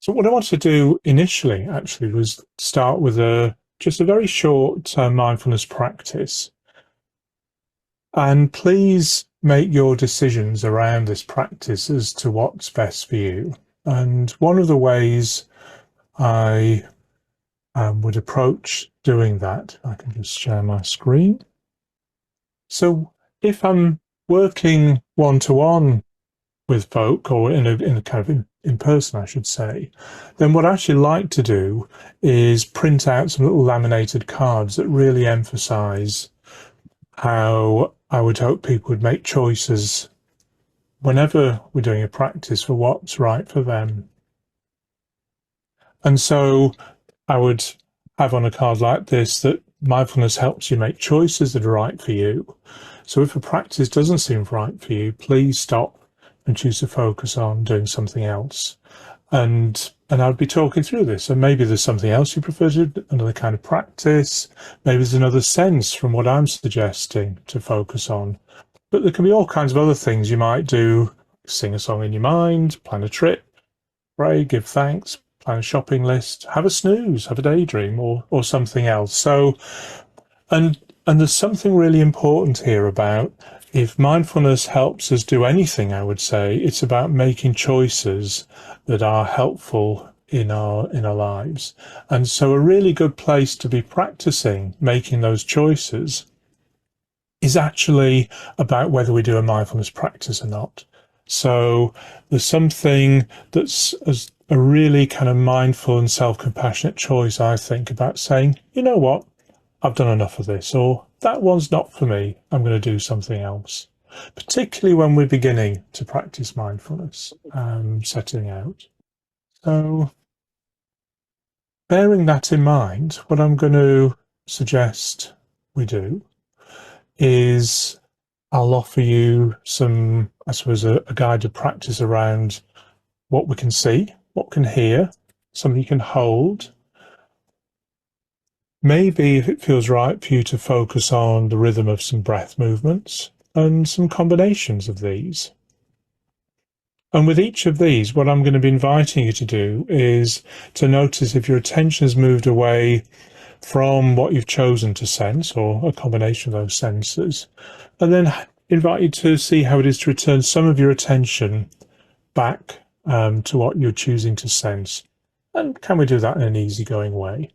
So what I wanted to do initially actually was start with just a very short mindfulness practice. And please make your decisions around this practice as to what's best for you. And one of the ways I would approach doing that, I can just share my screen. So if I'm working one-to-one with folk, or in a kind of in person, I should say, then what I actually like to do is print out some little laminated cards that really emphasize how I would hope people would make choices whenever we're doing a practice for what's right for them. And so I would have on a card like this that mindfulness helps you make choices that are right for you. So if a practice doesn't seem right for you, please stop and choose to focus on doing something else. And I'd be talking through this. And maybe there's something else you prefer to do, another kind of practice. Maybe there's another sense from what I'm suggesting to focus on. But there can be all kinds of other things you might do. Sing a song in your mind, plan a trip, pray, give thanks, plan a shopping list, have a snooze, have a daydream, or something else. So, and there's something really important here about if mindfulness helps us do anything, I would say it's about making choices that are helpful in our lives. And so a really good place to be practicing making those choices is actually about whether we do a mindfulness practice or not. So there's something that's a really kind of mindful and self-compassionate choice, I think, about saying, you know what, I've done enough of this, or that one's not for me, I'm going to do something else. Particularly when we're beginning to practice mindfulness, setting out. So bearing that in mind, what I'm going to suggest we do is I'll offer you some, I suppose, a guided practice around what we can see, what we can hear, something you can hold. Maybe if it feels right for you to focus on the rhythm of some breath movements and some combinations of these. And with each of these, what I'm going to be inviting you to do is to notice if your attention has moved away from what you've chosen to sense, or a combination of those senses, and then invite you to see how it is to return some of your attention back to what you're choosing to sense. And can we do that in an easygoing way?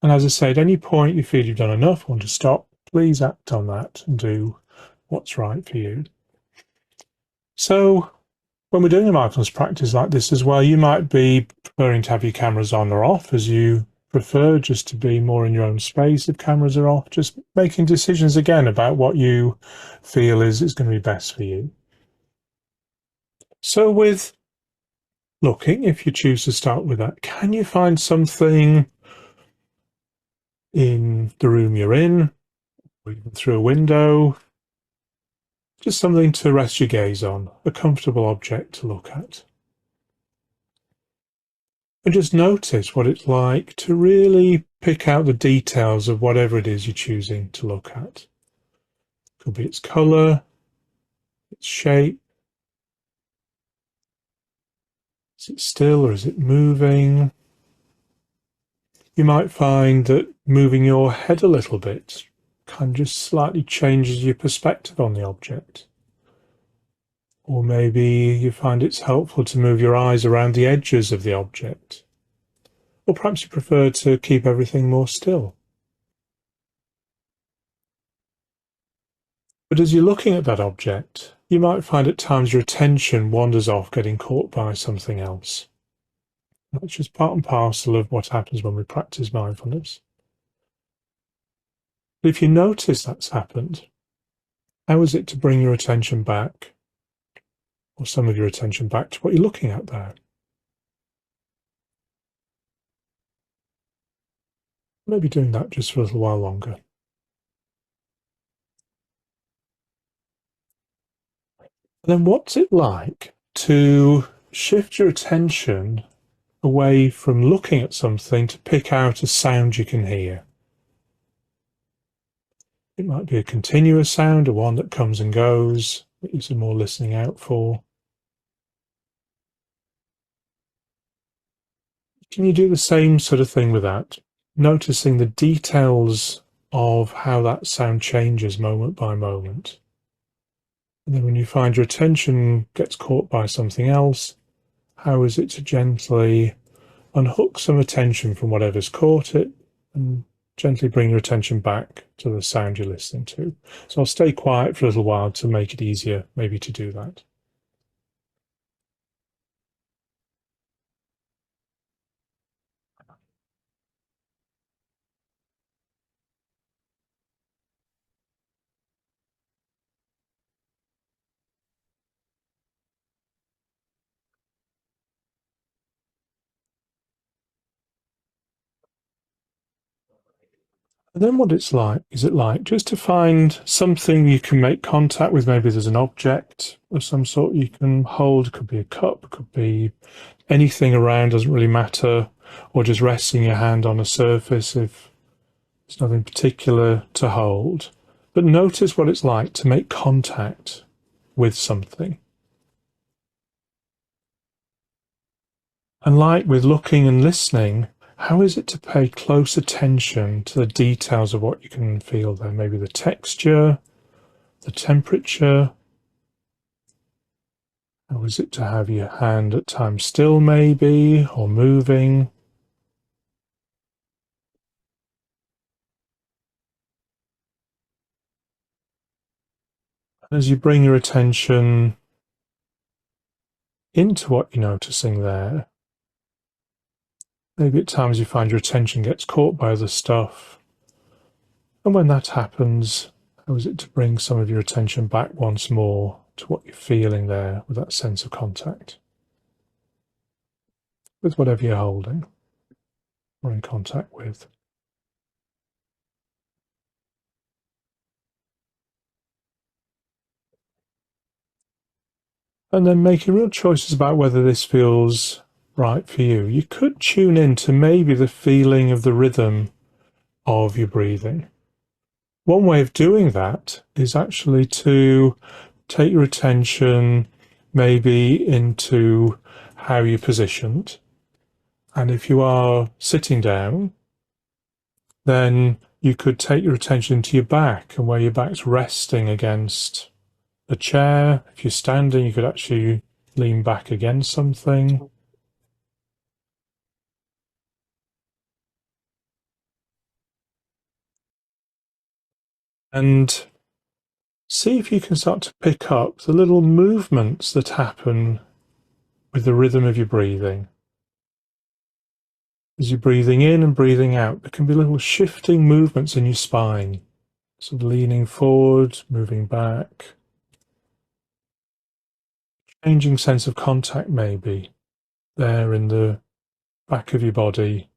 And as I say, at any point you feel you've done enough, want to stop, please act on that and do what's right for you. So when we're doing a mindfulness practice like this as well, you might be preferring to have your cameras on or off, as you prefer, just to be more in your own space if cameras are off, just making decisions again about what you feel is going to be best for you. So with looking, if you choose to start with that, can you find something in the room you're in, or even through a window, just something to rest your gaze on, a comfortable object to look at? And just notice what it's like to really pick out the details of whatever it is you're choosing to look at. Could be its colour, its shape. Is it still or is it moving? You might find that moving your head a little bit kind of just slightly changes your perspective on the object. Or maybe you find it's helpful to move your eyes around the edges of the object. Or perhaps you prefer to keep everything more still. But as you're looking at that object, you might find at times your attention wanders off, getting caught by something else. That's just part and parcel of what happens when we practice mindfulness. But if you notice that's happened, how is it to bring your attention back, or some of your attention back, to what you're looking at there? Maybe doing that just for a little while longer. And then what's it like to shift your attention away from looking at something to pick out a sound you can hear? It might be a continuous sound, or one that comes and goes, that you're more listening out for. Can you do the same sort of thing with that? Noticing the details of how that sound changes moment by moment. And then when you find your attention gets caught by something else, how is it to gently unhook some attention from whatever's caught it and gently bring your attention back to the sound you're listening to? So I'll stay quiet for a little while to make it easier maybe to do that. And then what is it like just to find something you can make contact with? Maybe there's an object of some sort you can hold. It could be a cup, could be anything around, doesn't really matter. Or just resting your hand on a surface if there's nothing particular to hold. But notice what it's like to make contact with something. And like with looking and listening, how is it to pay close attention to the details of what you can feel there? Maybe the texture, the temperature. How is it to have your hand at times still maybe, or moving? As you bring your attention into what you're noticing there, maybe at times you find your attention gets caught by other stuff. And when that happens, how is it to bring some of your attention back once more to what you're feeling there with that sense of contact with whatever you're holding or in contact with? And then making real choices about whether this feels right for you. You could tune in to maybe the feeling of the rhythm of your breathing. One way of doing that is actually to take your attention maybe into how you're positioned. And if you are sitting down, then you could take your attention to your back and where your back's resting against a chair. If you're standing, you could actually lean back against something. And see if you can start to pick up the little movements that happen with the rhythm of your breathing. As you're breathing in and breathing out, there can be little shifting movements in your spine, sort of leaning forward, moving back, changing sense of contact maybe there in the back of your body.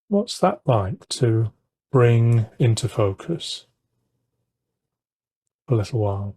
What's that like to bring into focus for a little while?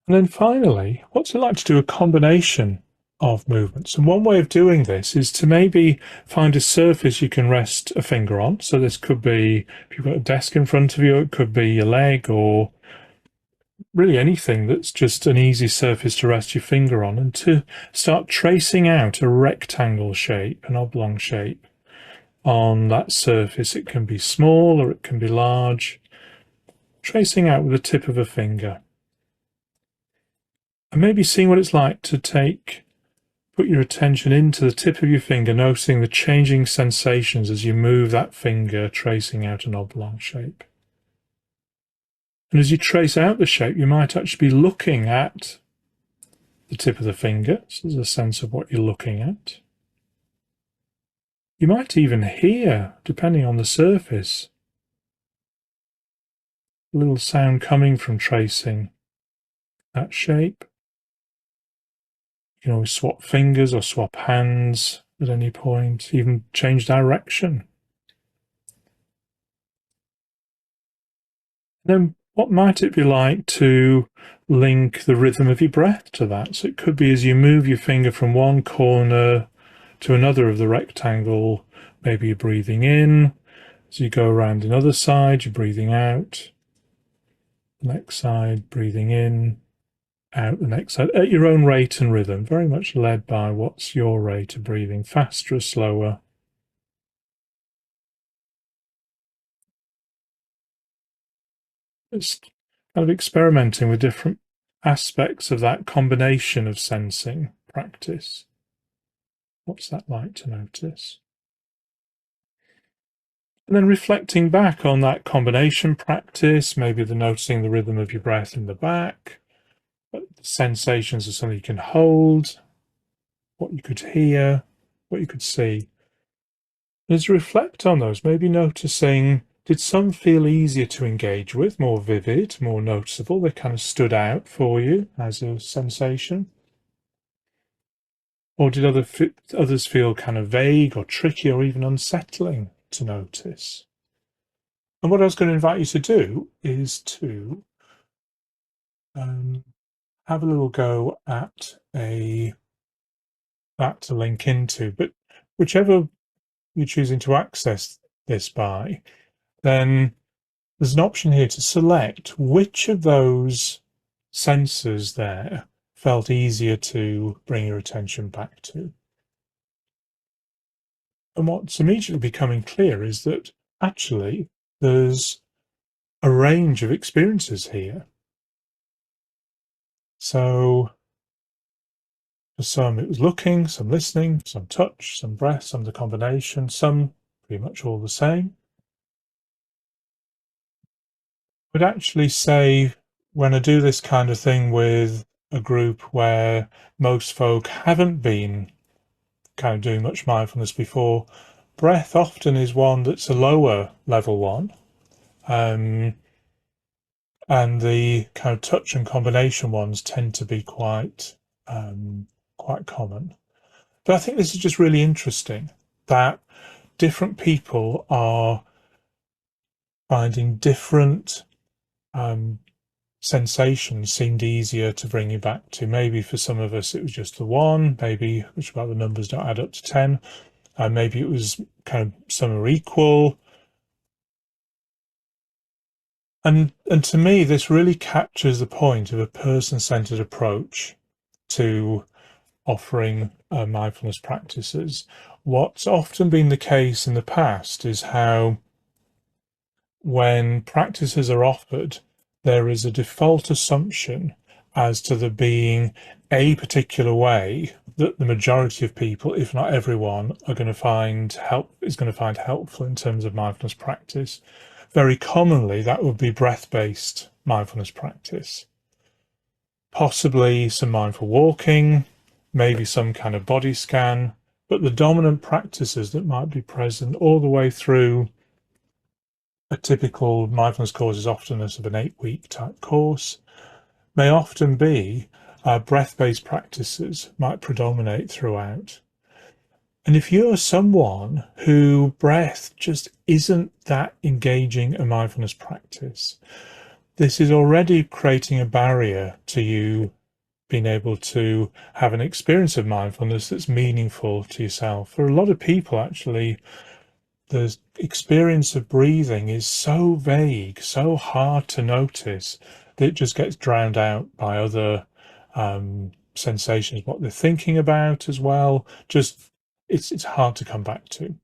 And then finally, what's it like to do a combination of movements? And one way of doing this is to maybe find a surface you can rest a finger on. So this could be, if you've got a desk in front of you, it could be your leg or really anything that's just an easy surface to rest your finger on, and to start tracing out a rectangle shape, an oblong shape on that surface. It can be small or it can be large. Tracing out with the tip of a finger. And maybe seeing what it's like to put your attention into the tip of your finger, noticing the changing sensations as you move that finger, tracing out an oblong shape. And as you trace out the shape, you might actually be looking at the tip of the finger, so there's a sense of what you're looking at. You might even hear, depending on the surface, a little sound coming from tracing that shape. You can always swap fingers or swap hands at any point, even change direction. And then What might it be like to link the rhythm of your breath to that? So it could be as you move your finger from one corner to another of the rectangle, maybe you're breathing in. As you go around another side, you're breathing out. The next side, breathing in, out the next side, at your own rate and rhythm, very much led by what's your rate of breathing, faster or slower. Just kind of experimenting with different aspects of that combination of sensing practice. What's that like to notice? And then reflecting back on that combination practice, maybe noticing the rhythm of your breath in the back, the sensations of something you can hold, what you could hear, what you could see. As you reflect on those, maybe noticing, did some feel easier to engage with, more vivid, more noticeable? They kind of stood out for you as a sensation? Or did others feel kind of vague or tricky or even unsettling to notice? And what I was going to invite you to do is to have a little go at that to link into, but whichever you're choosing to access this by, then there's an option here to select which of those sensors there felt easier to bring your attention back to. And what's immediately becoming clear is that actually there's a range of experiences here. So for some it was looking, some listening, some touch, some breath, some the combination, some pretty much all the same. I would actually say when I do this kind of thing with a group where most folk haven't been kind of doing much mindfulness before, breath often is one that's a lower level one. And the kind of touch and combination ones tend to be quite common. But I think this is just really interesting that different people are finding different sensations seemed easier to bring you back to. Maybe for some of us it was just the one, maybe which about the numbers don't add up to 10. Maybe it was kind of some are equal. And to me, this really captures the point of a person-centered approach to offering mindfulness practices. What's often been the case in the past is how when practices are offered, there is a default assumption as to there being a particular way that the majority of people, if not everyone, is going to find helpful in terms of mindfulness practice. Very commonly, that would be breath-based mindfulness practice. Possibly some mindful walking, maybe some kind of body scan, but the dominant practices that might be present all the way through a typical mindfulness course is often a sort of an 8-week type course, may often be breath-based practices might predominate throughout. And if you're someone who breath just isn't that engaging a mindfulness practice, this is already creating a barrier to you being able to have an experience of mindfulness that's meaningful to yourself. For a lot of people, actually, the experience of breathing is so vague, so hard to notice, that it just gets drowned out by other sensations, what they're thinking about as well. Just it's hard to come back to.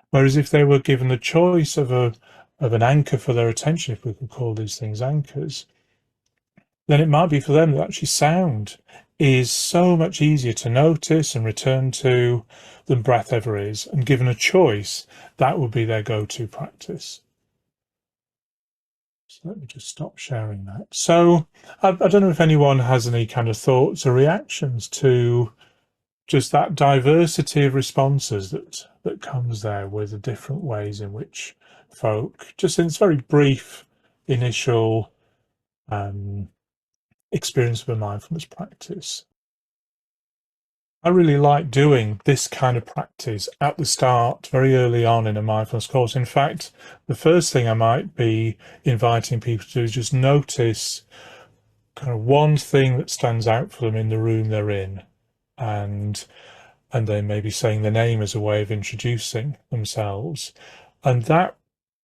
Whereas if they were given the choice of an anchor for their attention, if we could call these things anchors, then it might be for them that actually sound is so much easier to notice and return to than breath ever is. And given a choice, that would be their go-to practice. So let me just stop sharing that. So I don't know if anyone has any kind of thoughts or reactions to just that diversity of responses that comes there with the different ways in which folk, just in this very brief initial experience of a mindfulness practice. I really like doing this kind of practice at the start, very early on in a mindfulness course. In fact, the first thing I might be inviting people to do is just notice kind of one thing that stands out for them in the room they're in, and then maybe saying the name as a way of introducing themselves. And that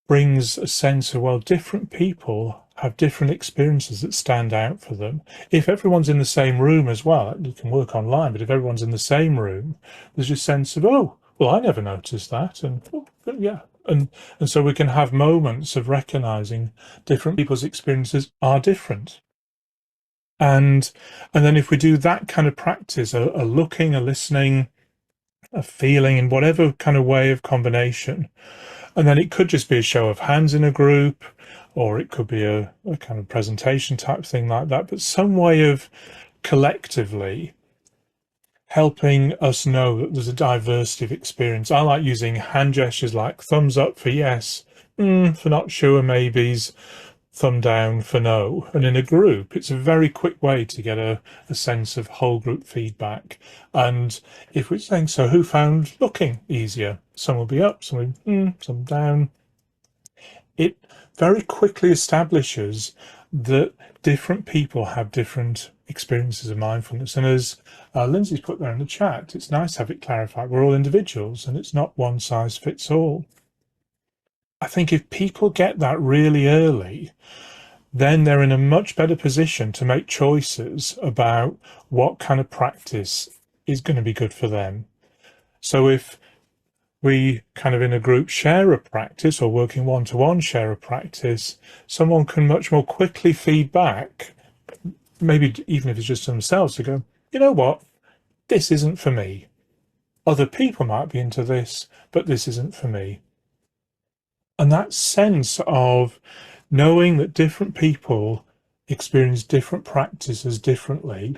brings a sense of, well, different people have different experiences that stand out for them. If everyone's in the same room as well, you can work online, but if everyone's in the same room, there's a sense of, oh, well, I never noticed that. And oh, yeah. And so we can have moments of recognizing different people's experiences are different. And then if we do that kind of practice, a looking, a listening, a feeling in whatever kind of way of combination, and then it could just be a show of hands in a group, or it could be a kind of presentation type thing like that, but some way of collectively helping us know that there's a diversity of experience. I like using hand gestures like thumbs up for yes, for not sure, maybes, thumb down for no. And in a group, it's a very quick way to get a sense of whole group feedback. And if we're saying, so who found looking easier? Some will be up, some will be some down. It very quickly establishes that different people have different experiences of mindfulness. And as Lindsay's put there in the chat, it's nice to have it clarified. We're all individuals and it's not one size fits all. I think if people get that really early, then they're in a much better position to make choices about what kind of practice is going to be good for them. So if we kind of in a group share a practice or working one-to-one share a practice, someone can much more quickly feed back, maybe even if it's just themselves, to go, you know what, this isn't for me. Other people might be into this, but this isn't for me. And that sense of knowing that different people experience different practices differently,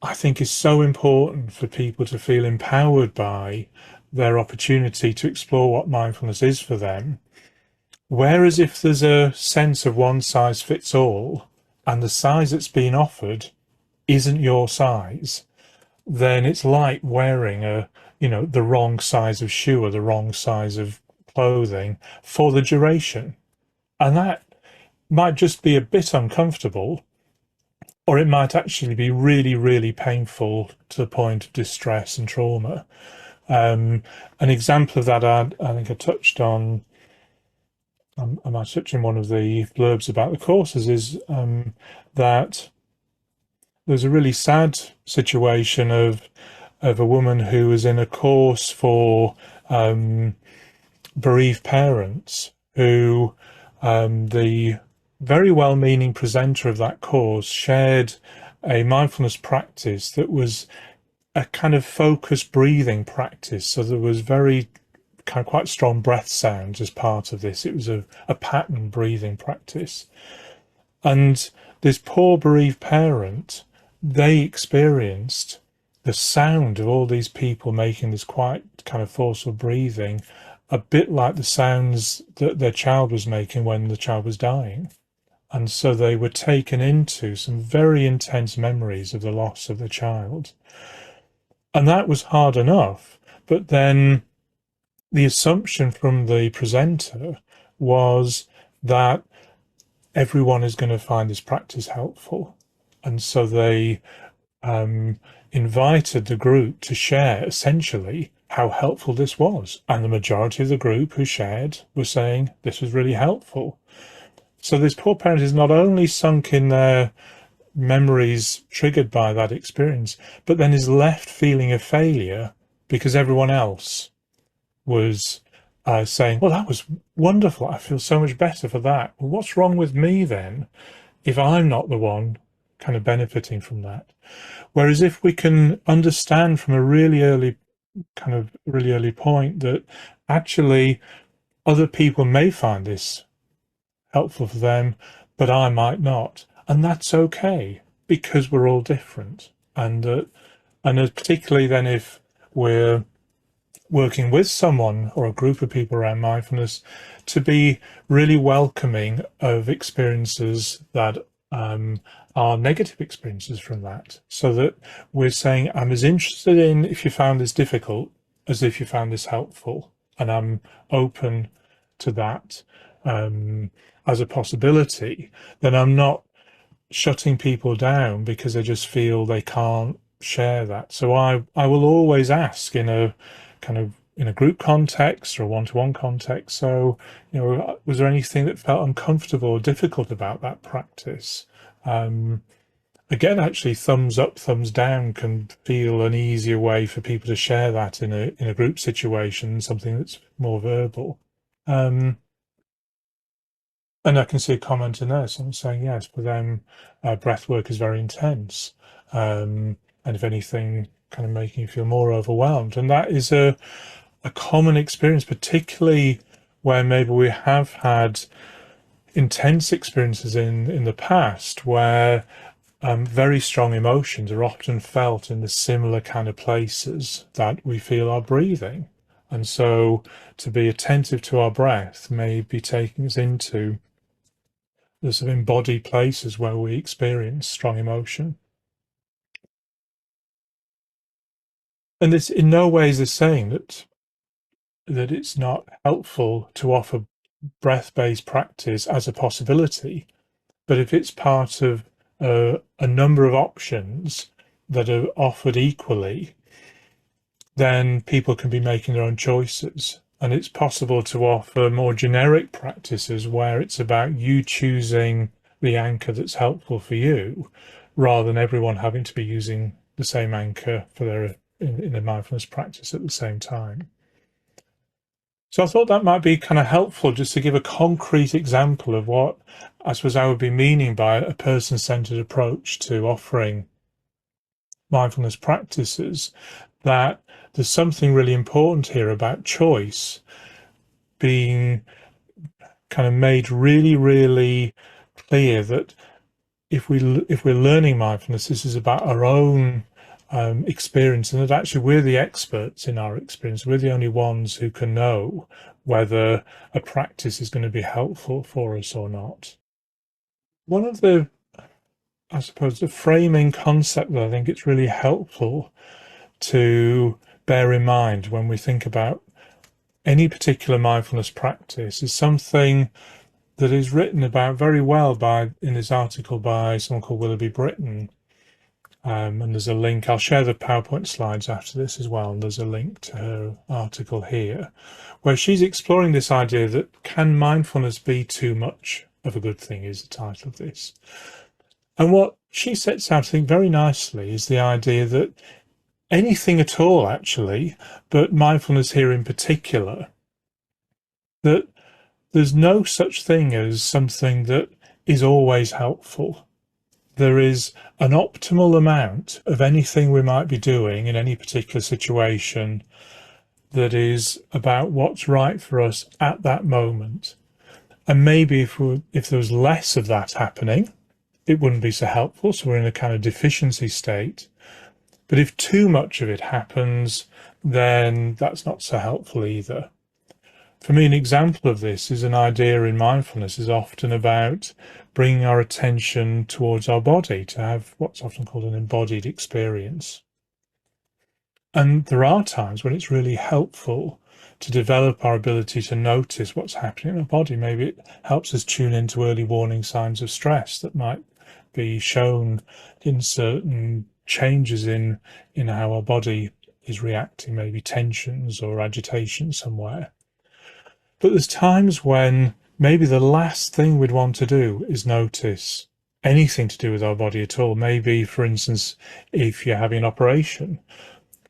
I think is so important for people to feel empowered by their opportunity to explore what mindfulness is for them. Whereas if there's a sense of one size fits all and the size that's being offered isn't your size, then it's like wearing the wrong size of shoe or the wrong size of clothing for the duration. And that might just be a bit uncomfortable, or it might actually be really, really painful to the point of distress and trauma. An example of that I think I touched on, I might touch in one of the blurbs about the courses, is that there's a really sad situation of a woman who was in a course for bereaved parents who the very well-meaning presenter of that course shared a mindfulness practice that was a kind of focused breathing practice. So there was very kind of quite strong breath sounds as part of this. It was a pattern breathing practice. And this poor bereaved parent, they experienced the sound of all these people making this quite kind of forceful breathing, a bit like the sounds that their child was making when the child was dying. And so they were taken into some very intense memories of the loss of the child. And that was hard enough. But then the assumption from the presenter was that everyone is going to find this practice helpful. And so they invited the group to share essentially how helpful this was. And the majority of the group who shared were saying this was really helpful. So this poor parent is not only sunk in their memories triggered by that experience, but then is left feeling a failure because everyone else was saying, well, that was wonderful. I feel so much better for that. Well, what's wrong with me then if I'm not the one kind of benefiting from that? Whereas if we can understand from a really early point that actually other people may find this helpful for them, but I might not. And that's okay because we're all different. And particularly then if we're working with someone or a group of people around mindfulness, to be really welcoming of experiences that our negative experiences from that, so that we're saying, I'm as interested in if you found this difficult as if you found this helpful, and I'm open to that as a possibility. Then I'm not shutting people down because they just feel they can't share that. So I will always ask in a kind of in a group context or a one-to-one context. So, was there anything that felt uncomfortable or difficult about that practice? Again, actually, thumbs up, thumbs down can feel an easier way for people to share that in a group situation, something that's more verbal. And I can see a comment in there, someone saying, yes, for them, breath work is very intense. And if anything, kind of making you feel more overwhelmed. And that is a common experience, particularly where maybe we have had intense experiences in the past where very strong emotions are often felt in the similar kind of places that we feel our breathing. And so to be attentive to our breath may be taking us into the sort of embodied places where we experience strong emotion. And this in no ways is saying that it's not helpful to offer breath-based practice as a possibility, but if it's part of a number of options that are offered equally, then people can be making their own choices. And it's possible to offer more generic practices where it's about you choosing the anchor that's helpful for you, rather than everyone having to be using the same anchor for their in a mindfulness practice at the same time. So I thought that might be kind of helpful just to give a concrete example of what I suppose I would be meaning by a person-centered approach to offering mindfulness practices, that there's something really important here about choice being kind of made really, really clear, that if we're learning mindfulness, this is about our own experience, and that actually we're the experts in our experience. We're the only ones who can know whether a practice is going to be helpful for us or not. One of the, I suppose, the framing concept that I think it's really helpful to bear in mind when we think about any particular mindfulness practice is something that is written about very well in this article by someone called Willoughby Britton. And there's a link. I'll share the PowerPoint slides after this as well. And there's a link to her article here, where she's exploring this idea that can mindfulness be too much of a good thing, is the title of this. And what she sets out, I think, very nicely is the idea that anything at all, actually, but mindfulness here in particular, that there's no such thing as something that is always helpful. There is an optimal amount of anything we might be doing in any particular situation that is about what's right for us at that moment. And maybe if there was less of that happening, it wouldn't be so helpful. So we're in a kind of deficiency state. But if too much of it happens, then that's not so helpful either. For me, an example of this is an idea in mindfulness is often about bringing our attention towards our body, to have what's often called an embodied experience. And there are times when it's really helpful to develop our ability to notice what's happening in our body. Maybe it helps us tune into early warning signs of stress that might be shown in certain changes in how our body is reacting, maybe tensions or agitation somewhere. But there's times when maybe the last thing we'd want to do is notice anything to do with our body at all. Maybe, for instance, if you're having an operation,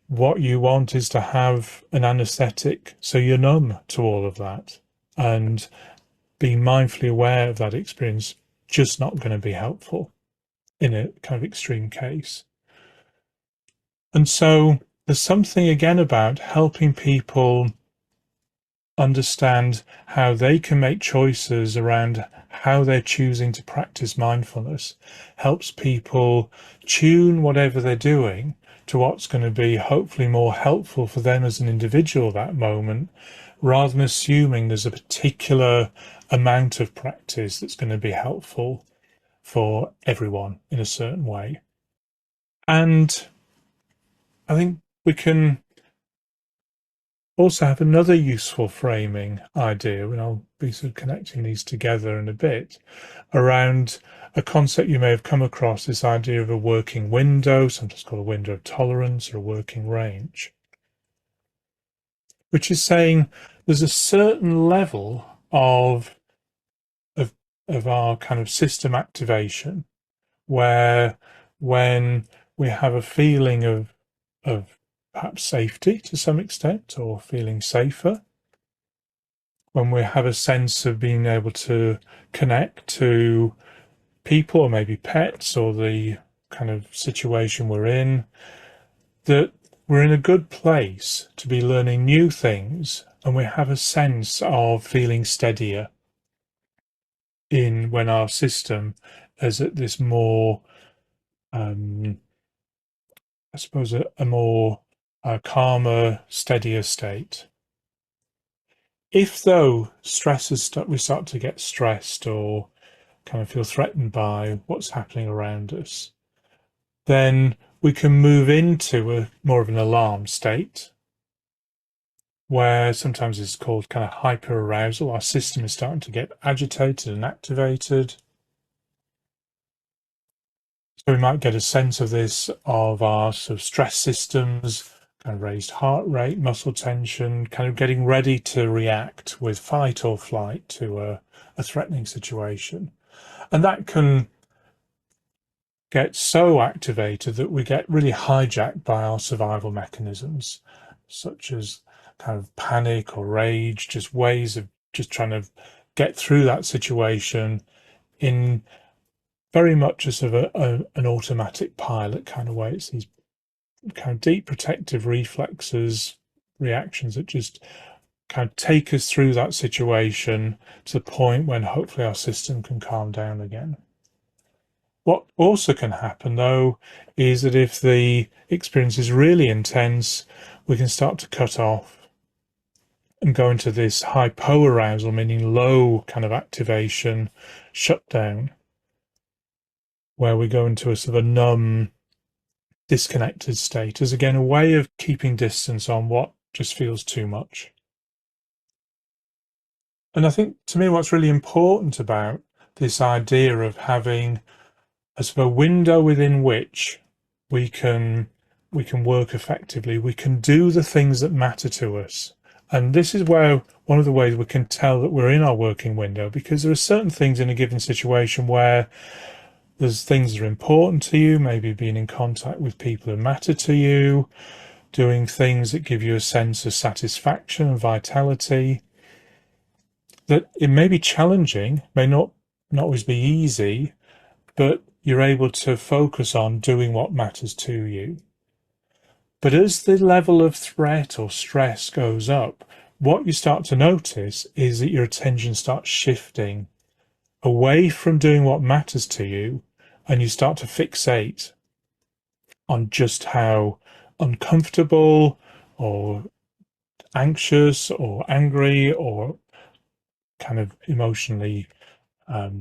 what you want is to have an anesthetic so you're numb to all of that. And being mindfully aware of that experience, just not going to be helpful in a kind of extreme case. And so there's something again about helping people understand how they can make choices around how they're choosing to practice mindfulness, helps people tune whatever they're doing to what's going to be hopefully more helpful for them as an individual that moment, rather than assuming there's a particular amount of practice that's going to be helpful for everyone in a certain way. And I think we can also have another useful framing idea, and I'll be sort of connecting these together in a bit, around a concept you may have come across, this idea of a working window, sometimes called a window of tolerance or a working range, which is saying there's a certain level of our kind of system activation where, when we have a feeling of perhaps safety to some extent, or feeling safer, when we have a sense of being able to connect to people or maybe pets or the kind of situation we're in, that we're in a good place to be learning new things, and we have a sense of feeling steadier in when our system is at this more, I suppose, a more calmer, steadier state. If though we start to get stressed or kind of feel threatened by what's happening around us, then we can move into a more of an alarm state, where sometimes it's called kind of hyper-arousal. Our system is starting to get agitated and activated. So we might get a sense of this, of our sort of stress systems, kind of raised heart rate, muscle tension, kind of getting ready to react with fight or flight to a threatening situation. And that can get so activated that we get really hijacked by our survival mechanisms, such as kind of panic or rage, just ways of just trying to get through that situation in very much a sort of an automatic pilot kind of way. It's these kind of deep protective reflexes, reactions that just kind of take us through that situation to the point when hopefully our system can calm down again. What also can happen, though, is that if the experience is really intense, we can start to cut off and go into this hypoarousal, meaning low kind of activation, shutdown, where we go into a sort of a numb, disconnected state, as again a way of keeping distance on what just feels too much. And I think, to me, what's really important about this idea of having a sort of a window within which we can work effectively, we can do the things that matter to us. And this is where one of the ways we can tell that we're in our working window, because there are certain things in a given situation where there's things that are important to you, maybe being in contact with people who matter to you, doing things that give you a sense of satisfaction and vitality, that it may be challenging, may not always be easy, but you're able to focus on doing what matters to you. But as the level of threat or stress goes up, what you start to notice is that your attention starts shifting away from doing what matters to you, and you start to fixate on just how uncomfortable or anxious or angry or kind of emotionally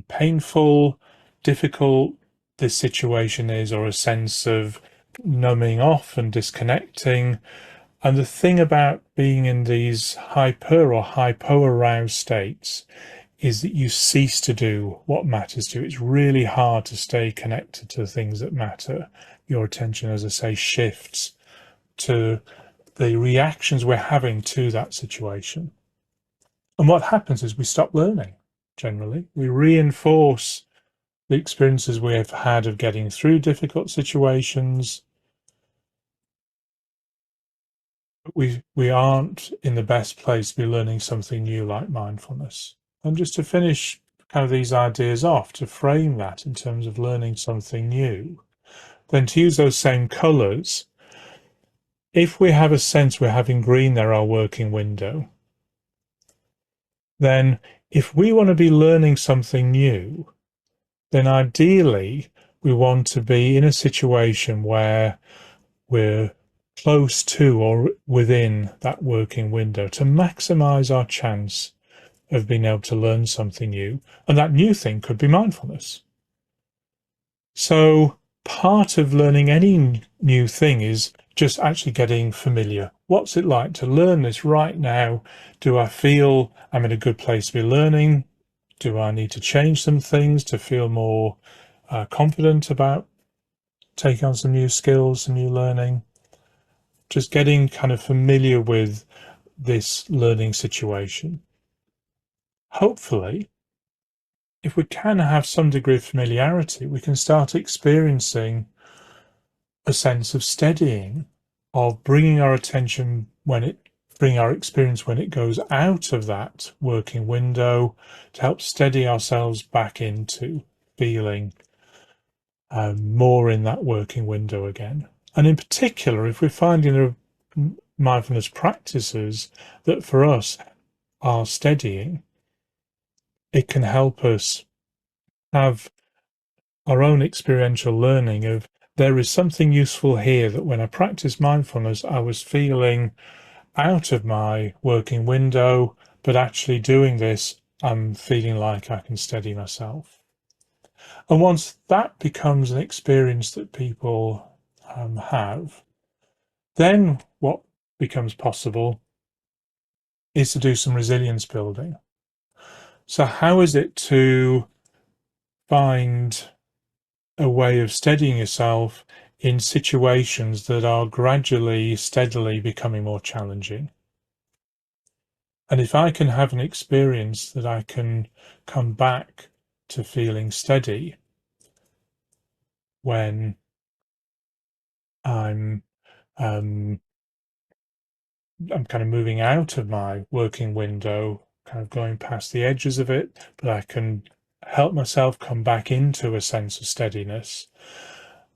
painful, difficult this situation is, or a sense of numbing off and disconnecting. And the thing about being in these hyper or hypo-aroused states is that you cease to do what matters to you. It's really hard to stay connected to the things that matter. Your attention, as I say, shifts to the reactions we're having to that situation. And what happens is we stop learning, generally. We reinforce the experiences we have had of getting through difficult situations. We aren't in the best place to be learning something new like mindfulness. And just to finish kind of these ideas off, to frame that in terms of learning something new, then to use those same colours, if we have a sense we're having green there, our working window, then if we want to be learning something new, then ideally we want to be in a situation where we're close to or within that working window to maximize our chance of being able to learn something new. And that new thing could be mindfulness. So part of learning any new thing is just actually getting familiar. What's it like to learn this right now? Do I feel I'm in a good place to be learning? Do I need to change some things to feel more confident about taking on some new skills, some new learning? Just getting kind of familiar with this learning situation. Hopefully, if we can have some degree of familiarity, we can start experiencing a sense of steadying, of bringing our attention bring our experience when it goes out of that working window to help steady ourselves back into feeling more in that working window again. And in particular, if we're finding mindfulness practices that for us are steadying, it can help us have our own experiential learning of there is something useful here, that when I practice mindfulness, I was feeling out of my working window, but actually doing this, I'm feeling like I can steady myself. And once that becomes an experience that people have, then what becomes possible is to do some resilience building. So how is it to find a way of steadying yourself in situations that are gradually, steadily becoming more challenging? And if I can have an experience that I can come back to feeling steady when I'm um, I'm kind of moving out of my working window, kind of going past the edges of it, but I can help myself come back into a sense of steadiness,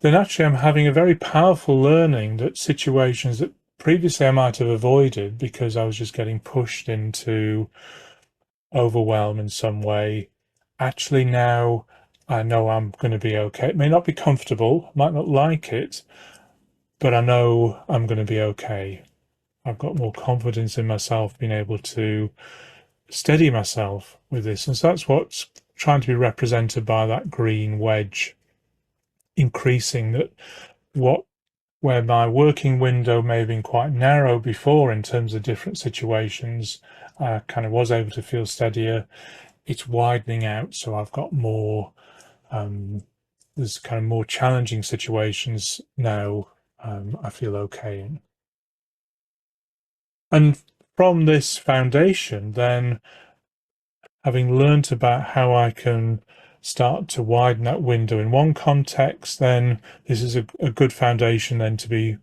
then actually I'm having a very powerful learning that situations that previously I might have avoided because I was just getting pushed into overwhelm in some way, actually now I know I'm going to be okay. It may not be comfortable, might not like it, but I know I'm going to be okay. I've got more confidence in myself, being able to steady myself with this. And so that's what's trying to be represented by that green wedge, increasing that where my working window may have been quite narrow before in terms of different situations, I kind of was able to feel steadier. It's widening out, so I've got more, there's kind of more challenging situations now I feel okay in. And from this foundation, then having learnt about how I can start to widen that window in one context, then this is a good foundation then to be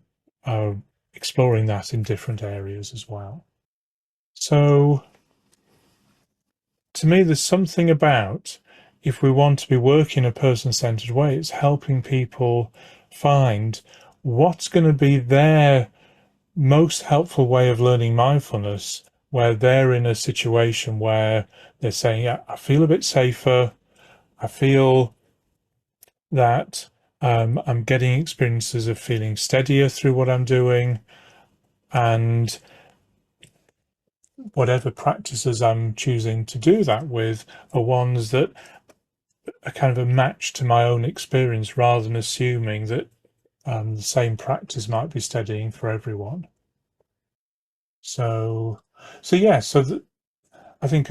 exploring that in different areas as well. So to me, there's something about, if we want to be working in a person-centered way, it's helping people find what's going to be their most helpful way of learning mindfulness, where they're in a situation where they're saying, yeah, I feel a bit safer. I feel that I'm getting experiences of feeling steadier through what I'm doing. And whatever practices I'm choosing to do that with are ones that are kind of a match to my own experience, rather than assuming that the same practice might be steadying for everyone. So, yeah, I think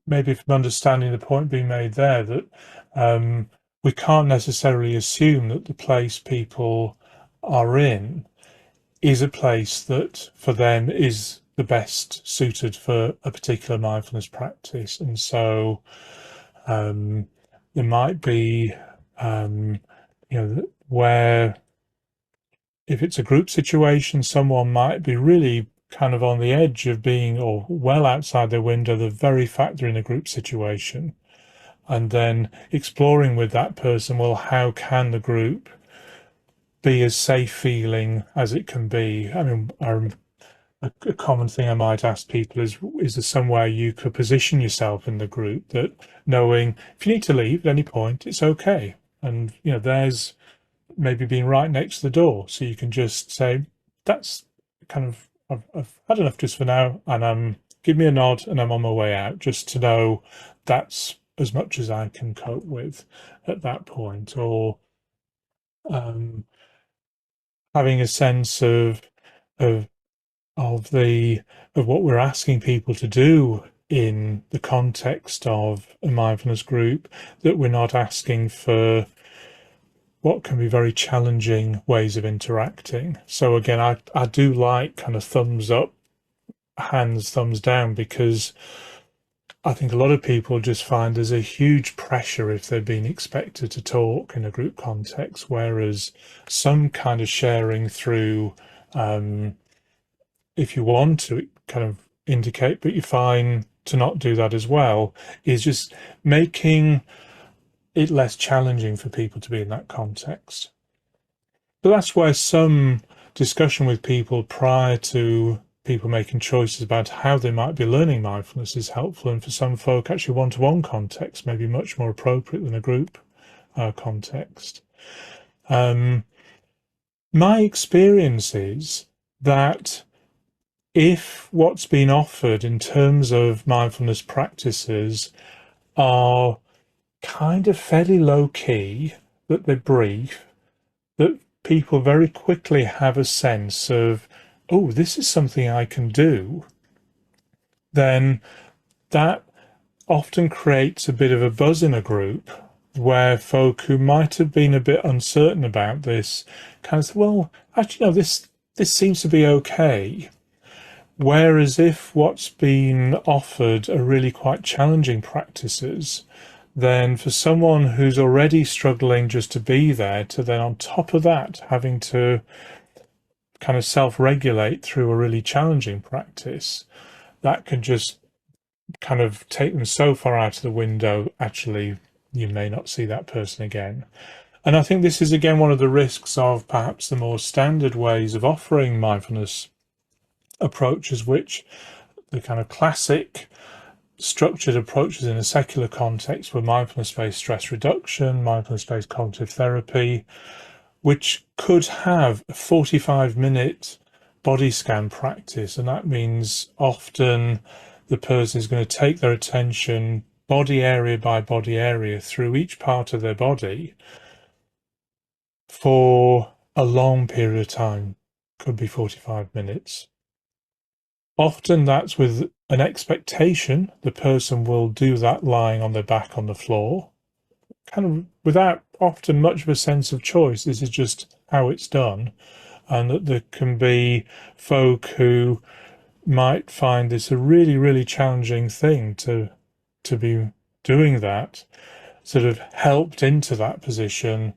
maybe from understanding the point being made there, that we can't necessarily assume that the place people are in is a place that for them is the best suited for a particular mindfulness practice. And so there might be, where if it's a group situation, someone might be really kind of on the edge of being, or well outside their window, the very fact they're in a group situation. And then exploring with that person, well, how can the group be as safe feeling as it can be? I mean, a common thing I might ask people is there somewhere you could position yourself in the group, that knowing if you need to leave at any point, it's okay. And, there's maybe being right next to the door, so you can just say, that's kind of, I've had enough just for now, and give me a nod and I'm on my way out, just to know that's as much as I can cope with at that point. Or having a sense of of the of what we're asking people to do in the context of a mindfulness group, that we're not asking for what can be very challenging ways of interacting. So again, I do like kind of thumbs up, hands, thumbs down, because I think a lot of people just find there's a huge pressure if they're being expected to talk in a group context, whereas some kind of sharing through, if you want to kind of indicate, but you find to not do that as well, is just making it less challenging for people to be in that context. But that's where some discussion with people prior to people making choices about how they might be learning mindfulness is helpful. And for some folk, actually one-to-one context may be much more appropriate than a group context. My experience is that if what's been offered in terms of mindfulness practices are kind of fairly low key, that they're brief, that people very quickly have a sense of, oh, this is something I can do, then that often creates a bit of a buzz in a group where folk who might have been a bit uncertain about this kind of say, well, actually, no, this seems to be okay. Whereas if what's been offered are really quite challenging practices, then for someone who's already struggling just to be there, to then on top of that having to kind of self-regulate through a really challenging practice, that can just kind of take them so far out of the window, actually you may not see that person again. And I think this is again one of the risks of perhaps the more standard ways of offering mindfulness approaches, which the kind of classic structured approaches in a secular context were mindfulness-based stress reduction, mindfulness-based cognitive therapy, which could have a 45-minute body scan practice. And that means often the person is going to take their attention body area by body area through each part of their body for a long period of time, could be 45 minutes. Often that's with an expectation the person will do that lying on their back on the floor, kind of without often much of a sense of choice. This is just how it's done. And that there can be folk who might find this a really, really challenging thing to be doing that, sort of helped into that position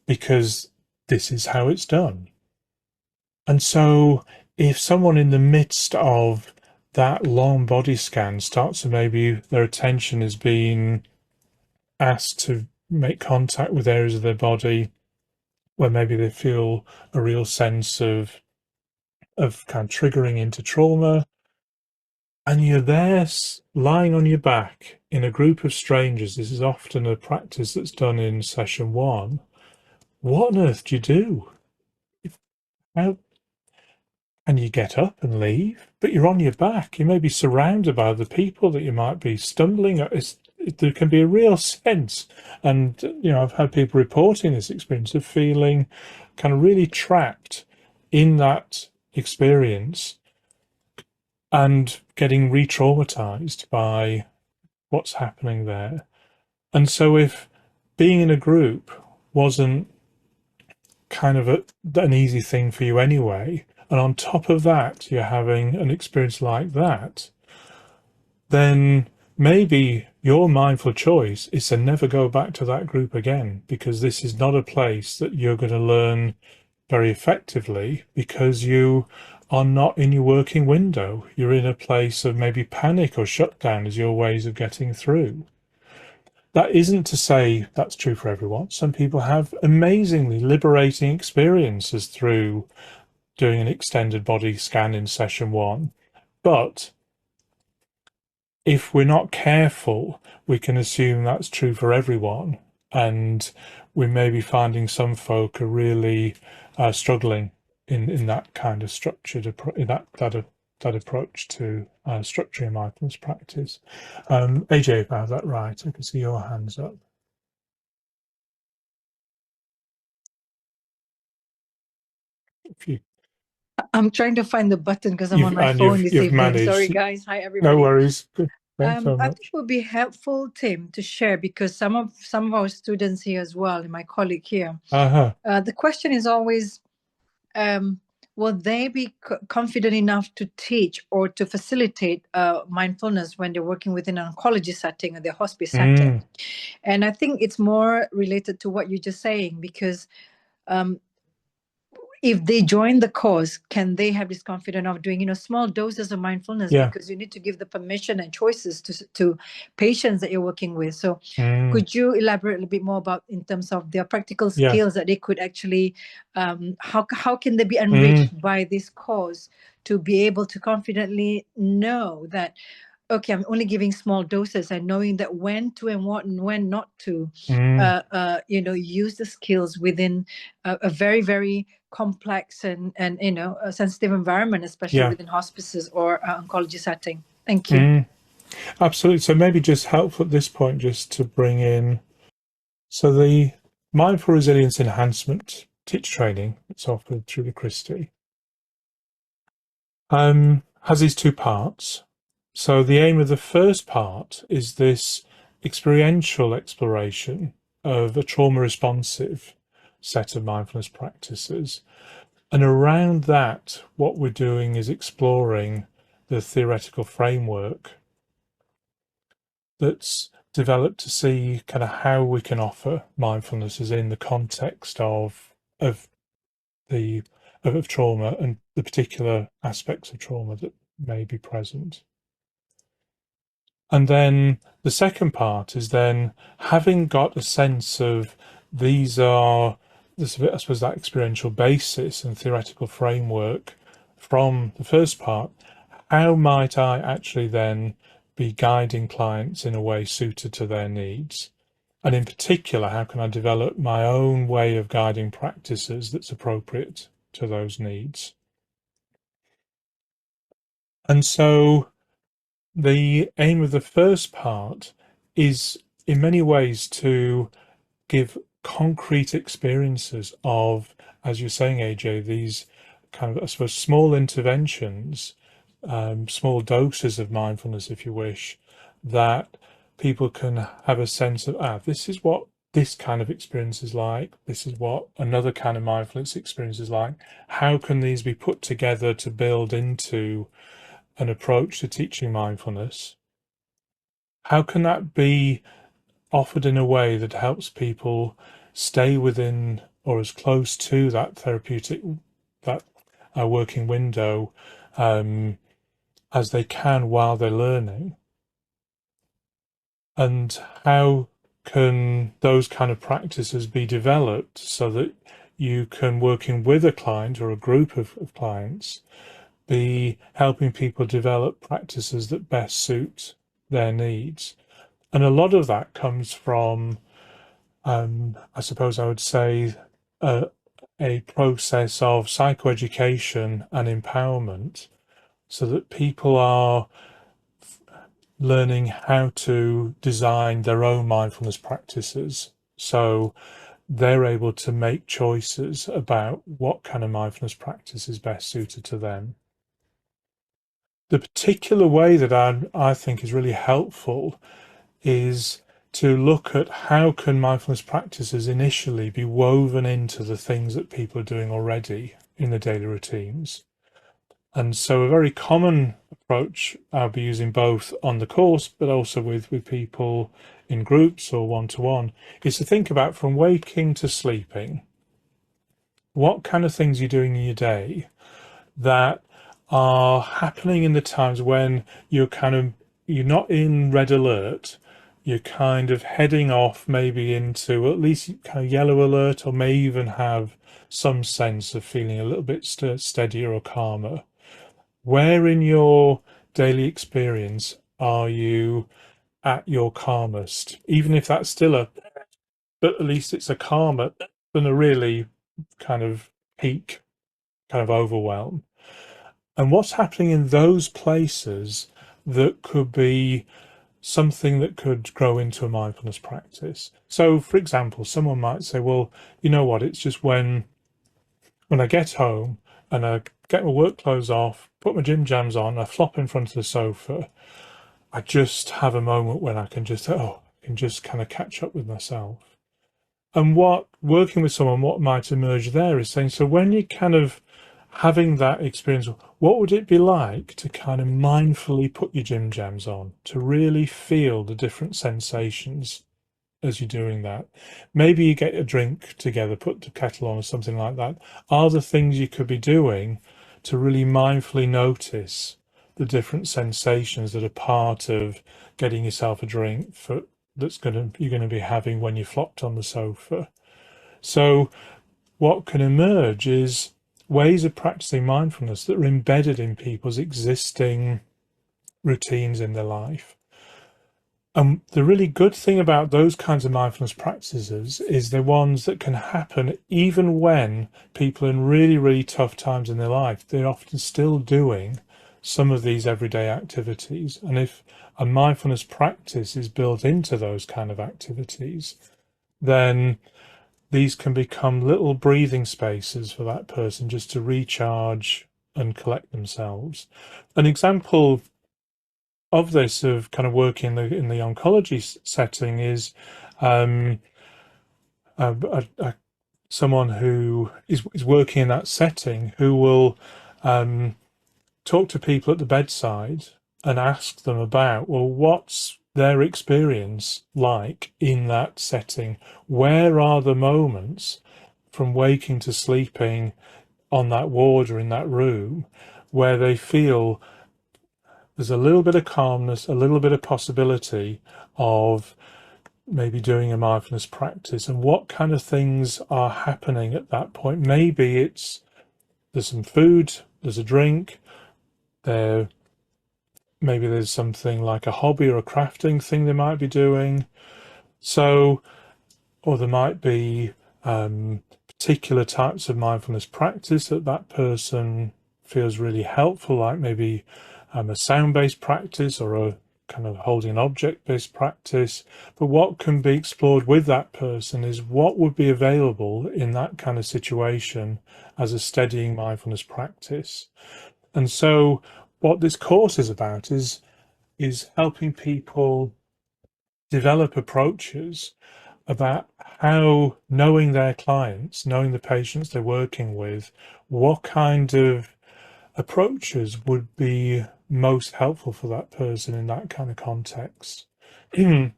because this is how it's done. And so if someone in the midst of that long body scan starts to, maybe their attention is being asked to make contact with areas of their body where maybe they feel a real sense of kind of triggering into trauma, and you're there lying on your back in a group of strangers, this is often a practice that's done in session one, what on earth do you do? How can you get up and leave? But you're on your back. You may be surrounded by other people that you might be stumbling at. There can be a real sense, and I've had people reporting this experience of feeling kind of really trapped in that experience and getting re-traumatized by what's happening there. And so if being in a group wasn't kind of an easy thing for you anyway, and on top of that you're having an experience like that, then maybe your mindful choice is to never go back to that group again, because this is not a place that you're going to learn very effectively, because you are not in your working window. You're in a place of maybe panic or shutdown as your ways of getting through. That isn't to say that's true for everyone. Some people have amazingly liberating experiences through doing an extended body scan in session one. But if we're not careful, we can assume that's true for everyone. And we may be finding some folk are really struggling in that kind of structured in that approach to structuring mindfulness practice. AJ, if I have that right, I can see your hands up. If you I'm trying to find the button because I'm on my phone this you've evening. Sorry, managed. guys. Hi, No everybody. worries. Good. Thanks so I think much. it would be helpful, Tim, to share because some of our students here as well, and my colleague here. Uh-huh. The question is always, um, will they be confident enough to teach or to facilitate mindfulness when they're working within an oncology setting or the hospice setting? Mm, And I think it's more related to what you're just saying because um, if they join the course, can they have this confidence of doing, small doses of mindfulness? yeah. Because you need to give the permission and choices to patients that you're working with. So Mm, could you elaborate a little bit more about in terms of their practical yeah. skills that they could actually, how can they be Mm, enriched by this course to be able to confidently know that, okay, I'm only giving small doses and knowing that when to and what and when not to, mm, use the skills within a very, very complex and a sensitive environment, especially yeah. within hospices or oncology setting. Thank you. Mm, absolutely. So maybe just helpful at this point just to bring in, so the mindful resilience enhancement teach training that's offered through the Christie has these two parts. So the aim of the first part is this experiential exploration of a trauma responsive set of mindfulness practices. And around that, what we're doing is exploring the theoretical framework that's developed to see kind of how we can offer mindfulness as in the context of the of trauma and the particular aspects of trauma that may be present. And then the second part is then having got a sense of these are this, I suppose, that experiential basis and theoretical framework from the first part, how might I actually then be guiding clients in a way suited to their needs? And in particular, how can I develop my own way of guiding practices that's appropriate to those needs? And so the aim of the first part is in many ways to give concrete experiences of, as you're saying, AJ, these kind of, I suppose, small interventions, small doses of mindfulness, if you wish, that people can have a sense of, this is what this kind of experience is like. This is what another kind of mindfulness experience is like. How can these be put together to build into an approach to teaching mindfulness? How can that be offered in a way that helps people stay within or as close to that therapeutic, that working window as they can while they're learning? And how can those kind of practices be developed so that you can, working with a client or a group of clients, be helping people develop practices that best suit their needs? And a lot of that comes from, I suppose I would say, a process of psychoeducation and empowerment so that people are learning how to design their own mindfulness practices. So they're able to make choices about what kind of mindfulness practice is best suited to them. The particular way that I think is really helpful is to look at how can mindfulness practices initially be woven into the things that people are doing already in their daily routines. And so a very common approach I'll be using both on the course, but also with people in groups or one-to-one, is to think about from waking to sleeping, what kind of things you're doing in your day that are happening in the times when you're not in red alert, you're kind of heading off maybe into at least kind of yellow alert, or may even have some sense of feeling a little bit steadier or calmer. Where in your daily experience are you at your calmest? Even if that's still but at least it's a calmer than a really kind of peak kind of overwhelm. And what's happening in those places that could be something that could grow into a mindfulness practice? So, for example, someone might say, well, you know what, it's just when I get home, and I get my work clothes off, put my gym jams on, I flop in front of the sofa, I just have a moment when I can just, I can just kind of catch up with myself. And what working with someone, what might emerge there is saying, so when you're kind of having that experience, what would it be like to kind of mindfully put your gym jams on, to really feel the different sensations as you're doing that? Maybe you get a drink together, put the kettle on or something like that. Are there things you could be doing to really mindfully notice the different sensations that are part of getting yourself a drink for you're going to be having when you're flopped on the sofa? So what can emerge is ways of practicing mindfulness that are embedded in people's existing routines in their life. The really good thing about those kinds of mindfulness practices is they're ones that can happen even when people are in really, really tough times in their life. They're often still doing some of these everyday activities. And if a mindfulness practice is built into those kind of activities, then these can become little breathing spaces for that person just to recharge and collect themselves. An example of this, of kind of working in the oncology setting, is um, someone who is working in that setting who will talk to people at the bedside and ask them about, well, what's their experience like in that setting? Where are the moments from waking to sleeping on that ward or in that room where they feel there's a little bit of calmness, a little bit of possibility of maybe doing a mindfulness practice, and what kind of things are happening at that point? Maybe there's some food, there's a drink, maybe there's something like a hobby or a crafting thing they might be doing. So, or there might be particular types of mindfulness practice that that person feels really helpful, like maybe a sound-based practice or a kind of holding an object-based practice. But what can be explored with that person is what would be available in that kind of situation as a steadying mindfulness practice. And so what this course is about is helping people develop approaches about how, knowing their clients, knowing the patients they're working with, what kind of approaches would be most helpful for that person in that kind of context.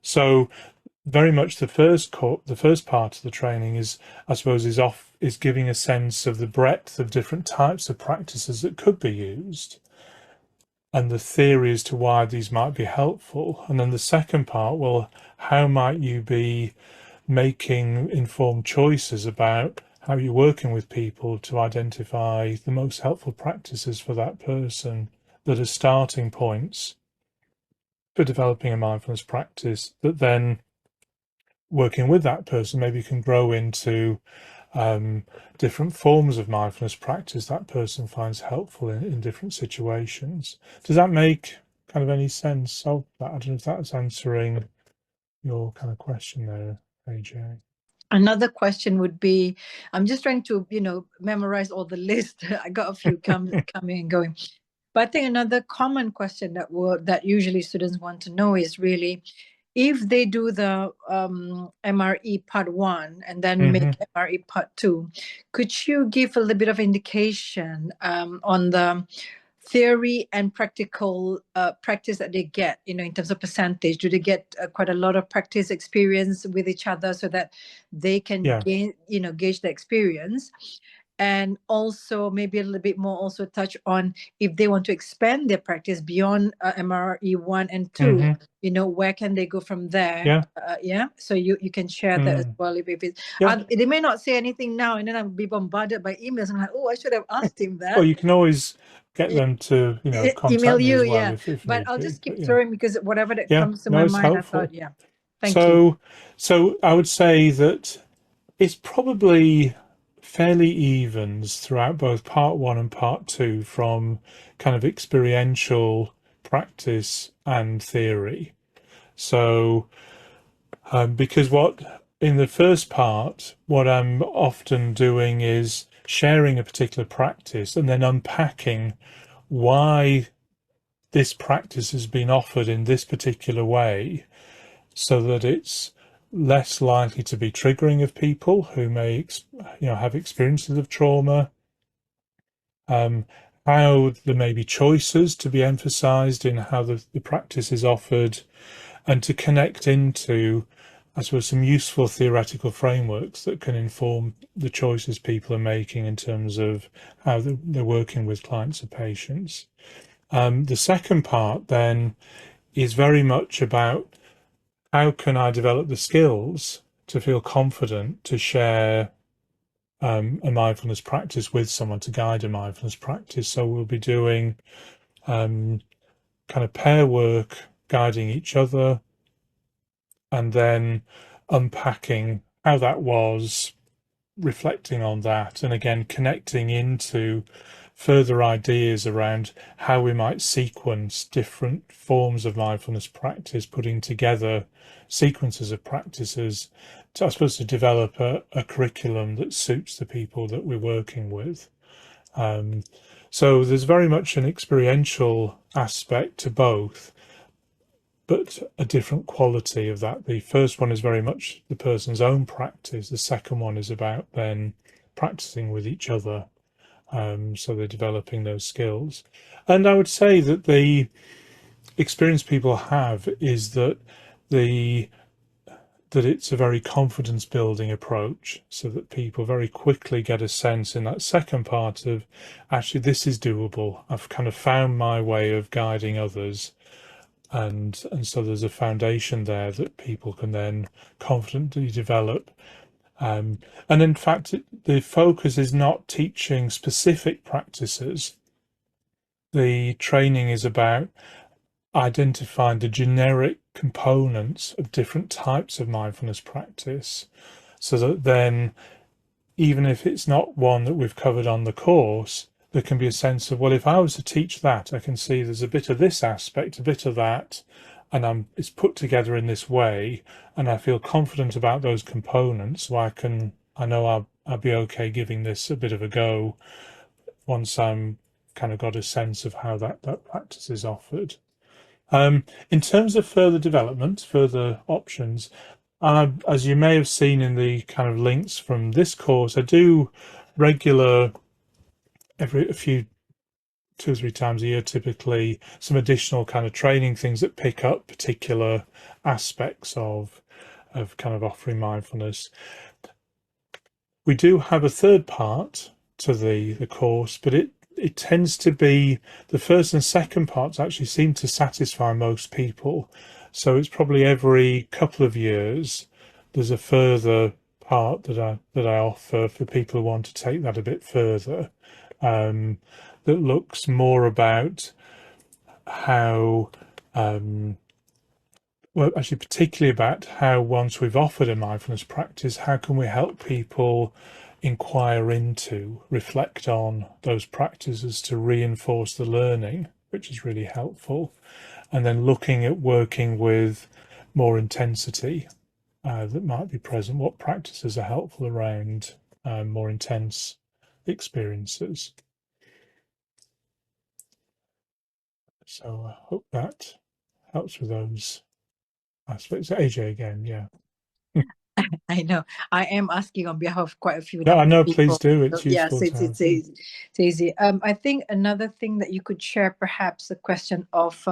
So very much the first part of the training is, I suppose, is giving a sense of the breadth of different types of practices that could be used and the theory as to why these might be helpful. And then the second part, well, how might you be making informed choices about how you're working with people to identify the most helpful practices for that person that are starting points for developing a mindfulness practice that then working with that person maybe can grow into different forms of mindfulness practice that person finds helpful in different situations. Does that make kind of any sense of that? I don't know if that's answering your kind of question there, AJ. Another question would be, I'm just trying to, memorize all the list. I got a few coming and going. But I think another common question that usually students want to know is really, if they do the MRE part 1 and then make MRE part 2, could you give a little bit of indication on the theory and practical practice that they get, in terms of percentage? Do they get quite a lot of practice experience with each other so that they can gauge the experience? And also maybe a little bit more also touch on if they want to expand their practice beyond MRE 1 and 2, where can they go from there? So you can share that as well. If it's, they may not say anything now, and then I'll be bombarded by emails. I'm like, oh, I should have asked him that. Well, you can always get them to, contact email me you, as well if but need I'll be. just keep throwing, because whatever that comes to no, my it's mind, helpful. I thought, thank you. So I would say that it's probably fairly evens throughout both part 1 and part 2 from kind of experiential practice and theory. So because in the first part, what I'm often doing is sharing a particular practice and then unpacking why this practice has been offered in this particular way so that it's less likely to be triggering of people who may have experiences of trauma. How there may be choices to be emphasized in how the practice is offered, and to connect into, I suppose, some useful theoretical frameworks that can inform the choices people are making in terms of how they're working with clients or patients. The second part then is very much about how can I develop the skills to feel confident to share a mindfulness practice with someone, to guide a mindfulness practice. So we'll be doing kind of pair work, guiding each other, and then unpacking how that was, reflecting on that, and again connecting into further ideas around how we might sequence different forms of mindfulness practice, putting together sequences of practices to, I suppose, to develop a curriculum that suits the people that we're working with. So there's very much an experiential aspect to both, but a different quality of that. The first one is very much the person's own practice. The second one is about then practicing with each other. So they're developing those skills. And I would say that the experience people have is that it's a very confidence building approach, so that people very quickly get a sense in that second part of, actually, this is doable. I've kind of found my way of guiding others. And so there's a foundation there that people can then confidently develop. And in fact, the focus is not teaching specific practices. The training is about identifying the generic components of different types of mindfulness practice, so that then, even if it's not one that we've covered on the course, there can be a sense of, well, if I was to teach that, I can see there's a bit of this aspect, a bit of that, and it's put together in this way, and I feel confident about those components, so I know I'll be okay giving this a bit of a go once I'm kind of got a sense of how that practice is offered. In terms of further development, further options, as you may have seen in the kind of links from this course, I do regular, every a few 2 or 3 times a year, typically, some additional kind of training things that pick up particular aspects of kind of offering mindfulness. We do have a third part to the course, but it tends to be the first and second parts actually seem to satisfy most people. So it's probably every couple of years there's a further part that I offer for people who want to take that a bit further, that looks more about how, well, actually particularly about how, once we've offered a mindfulness practice, how can we help people inquire into, reflect on those practices to reinforce the learning, which is really helpful, and then looking at working with more intensity that might be present. What practices are helpful around more intense experiences? So I hope that helps with those aspects. AJ again, yeah. I know. I am asking on behalf of quite a few No, I number know, of please people. do. So, It's yes, useful to have. it's easy. I think another thing that you could share, perhaps, the question of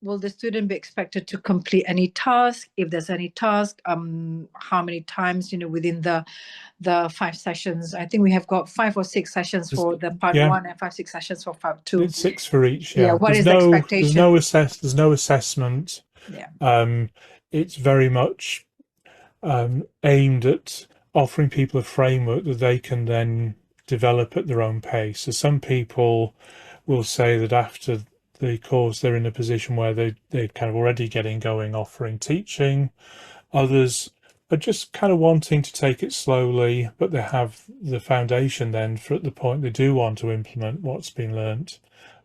will the student be expected to complete any task? If there's any task, how many times, within the 5 sessions? I think we have got 5 or 6 sessions for the part Yeah, 1 and 5, 6 sessions for part 2. it's 6 for each. Yeah, Yeah, what is the expectation? there's no assessment. Yeah. It's very much aimed at offering people a framework that they can then develop at their own pace. So some people will say that after the course they're in a position where they're kind of already getting going, offering teaching. Others are just kind of wanting to take it slowly, but they have the foundation then for, at the point they do want to implement what's been learnt,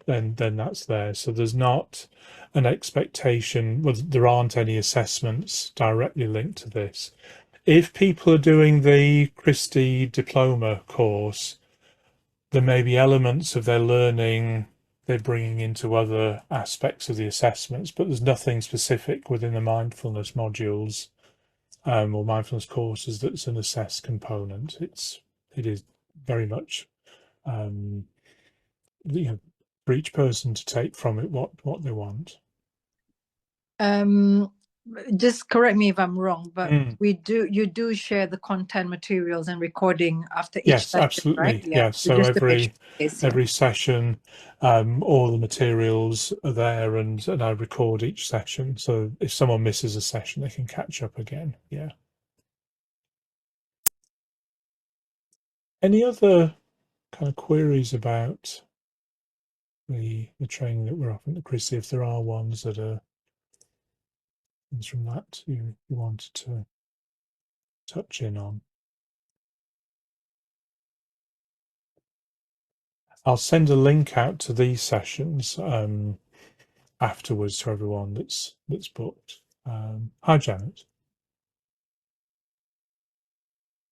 then that's there. So there's not an expectation, well, there aren't any assessments directly linked to this. If people are doing the Christie diploma course, there may be elements of their learning they're bringing into other aspects of the assessments, but there's nothing specific within the mindfulness modules or mindfulness courses that's an assessed component. It is very much you know, for each person to take from it what they want. Just correct me if I'm wrong, but Mm. you do share the content materials and recording after each Yes, session, right? absolutely. Yeah. Yes. So So just to make sure it's, yeah. every session, all the materials are there, and I record each session. So if someone misses a session, they can catch up again. Yeah. Any other kind of queries about the training that we're offering at Chrissy? If there are ones that are things from that you wanted to touch in on. I'll send a link out to these sessions afterwards to everyone that's booked. Hi, Janet.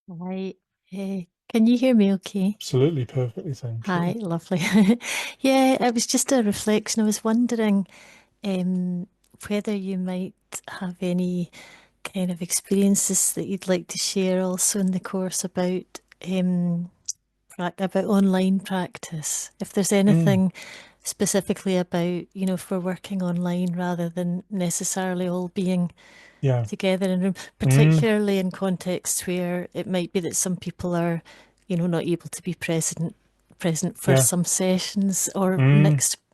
Hi. Can you hear me okay? Absolutely, perfectly, thank Hi, you. lovely. Yeah, it was just a reflection. I was wondering whether you might have any kind of experiences that you'd like to share also in the course about online practice. If there's anything specifically about, if we're working online rather than necessarily all being Yeah. together in a room, particularly in contexts where it might be that some people are, not able to be present for Yeah. some sessions, or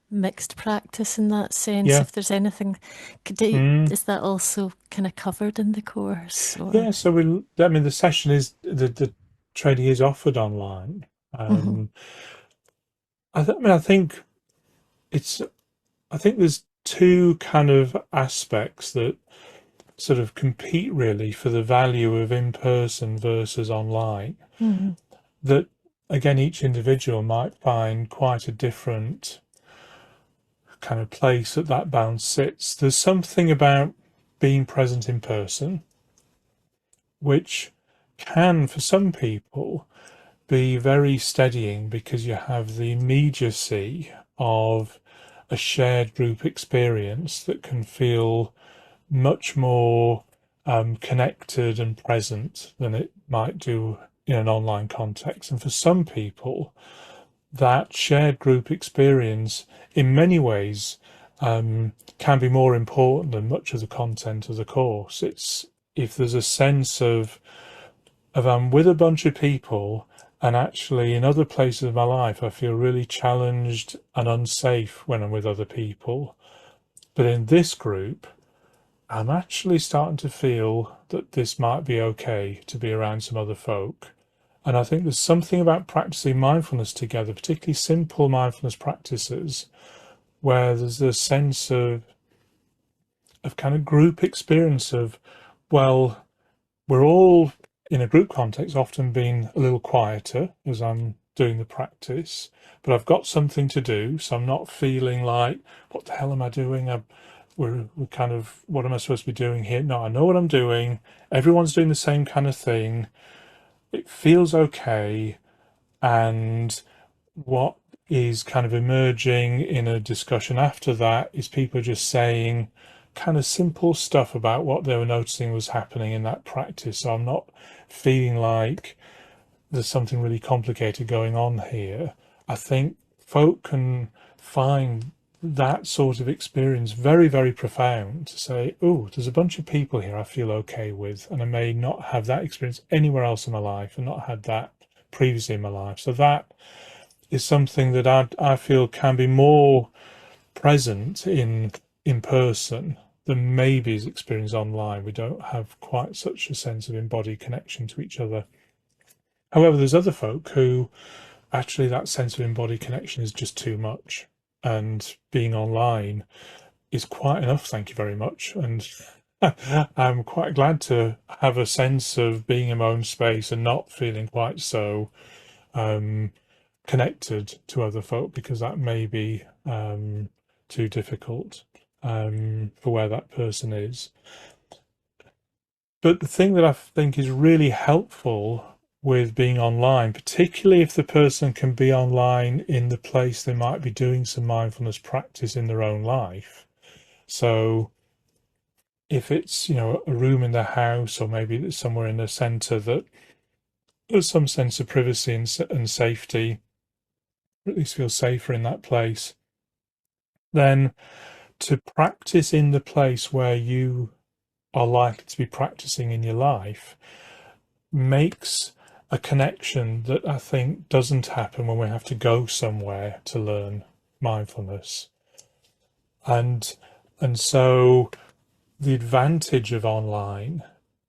mixed practice in that sense. Yeah. If there's anything, is that also kind of covered in the course? Or Yeah. So the session is the training is offered online. I think it's. I think there's two kind of aspects that sort of compete really for the value of in-person versus online. That again, each individual might find quite a different kind of place that balance sits. There's something about being present in person, which can, for some people, be very steadying because you have the immediacy of a shared group experience that can feel much more connected and present than it might do in an online context. And for some people, that shared group experience, in many ways, can be more important than much of the content of the course. It's if there's a sense of I'm with a bunch of people, and actually in other places of my life I feel really challenged and unsafe when I'm with other people, but in this group I'm actually starting to feel that this might be okay to be around some other folk. And I think there's something about practicing mindfulness together, particularly simple mindfulness practices, where there's a sense of kind of group experience of, well, we're all in a group context often being a little quieter as I'm doing the practice, but I've got something to do, so I'm not feeling like, what the hell am I doing? We're kind of, what am I supposed to be doing here? No, I know what I'm doing. Everyone's doing the same kind of thing. It feels okay. And what is kind of emerging in a discussion after that is people just saying kind of simple stuff about what they were noticing was happening in that practice. So I'm not feeling like there's something really complicated going on here. I think folk can find that sort of experience very, very profound to say, oh, there's a bunch of people here I feel okay with, and I may not have that experience anywhere else in my life and not had that previously in my life. So that is something that I feel can be more present in person than maybe is experienced online. We don't have quite such a sense of embodied connection to each other. However, there's other folk who actually that sense of embodied connection is just too much, and being online is quite enough. Thank you very much. And I'm quite glad to have a sense of being in my own space and not feeling quite so connected to other folk, because that may be too difficult for where that person is. But the thing that I think is really helpful with being online, particularly if the person can be online in the place they might be doing some mindfulness practice in their own life. So if it's, a room in their house, or maybe it's somewhere in the centre that there's some sense of privacy and safety, or at least feel safer in that place, then to practice in the place where you are likely to be practicing in your life makes a connection that I think doesn't happen when we have to go somewhere to learn mindfulness. And so the advantage of online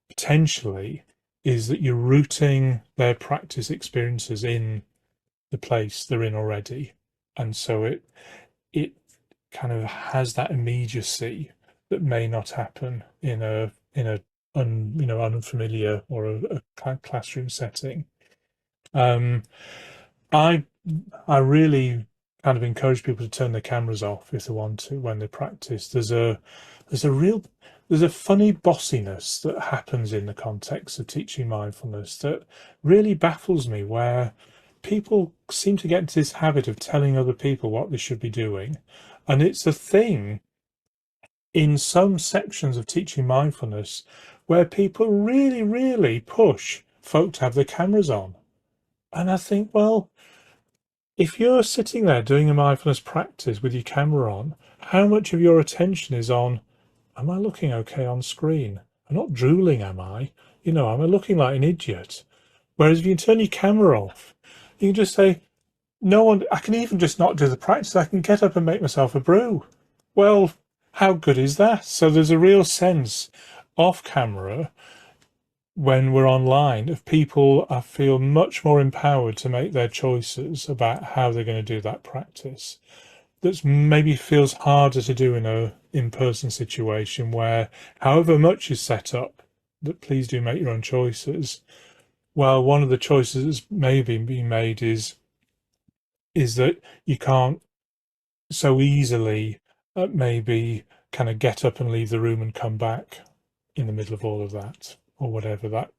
potentially is that you're rooting their practice experiences in the place they're in already. And so it kind of has that immediacy that may not happen in a unfamiliar or a classroom setting. I really kind of encourage people to turn their cameras off if they want to when they practice. There's a funny bossiness that happens in the context of teaching mindfulness that really baffles me, where people seem to get into this habit of telling other people what they should be doing. And it's a thing in some sections of teaching mindfulness where people really, really push folk to have their cameras on. And I think, well, if you're sitting there doing a mindfulness practice with your camera on, how much of your attention is on, am I looking okay on screen? I'm not drooling, am I? Am I looking like an idiot? Whereas if you turn your camera off, you can just say, no one, I can even just not do the practice. I can get up and make myself a brew. Well, how good is that? So there's a real sense off camera when we're online of people, I feel much more empowered to make their choices about how they're going to do that practice. That maybe feels harder to do in a in-person situation where however much is set up, that please do make your own choices. Well, one of the choices that's maybe being made is that you can't so easily maybe kind of get up and leave the room and come back in the middle of all of that, or whatever. That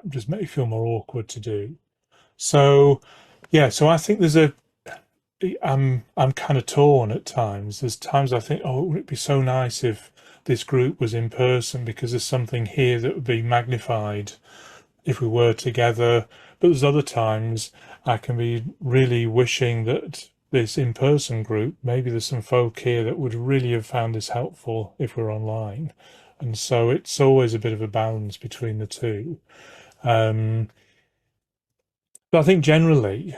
just makes you feel more awkward to do. So yeah, so I think I'm kind of torn at times. There's times I think, oh, it would be so nice if this group was in person, because there's something here that would be magnified if we were together. But there's other times I can be really wishing that this in-person group, maybe there's some folk here that would really have found this helpful if we're online. And so it's always a bit of a balance between the two. But I think generally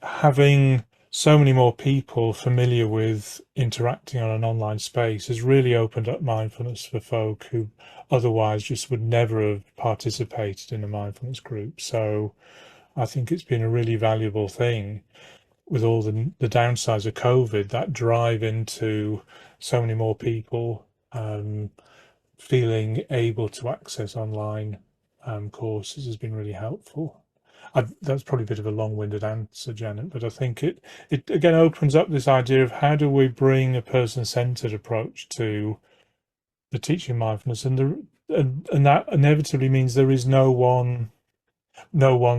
having so many more people familiar with interacting on an online space has really opened up mindfulness for folk who otherwise just would never have participated in a mindfulness group. So I think it's been a really valuable thing with all the downsides of COVID, that drive into so many more people feeling able to access online courses has been really helpful. That's probably a bit of a long-winded answer, Janet, but I think it again opens up this idea of how do we bring a person-centered approach to the teaching mindfulness, and that inevitably means there is no one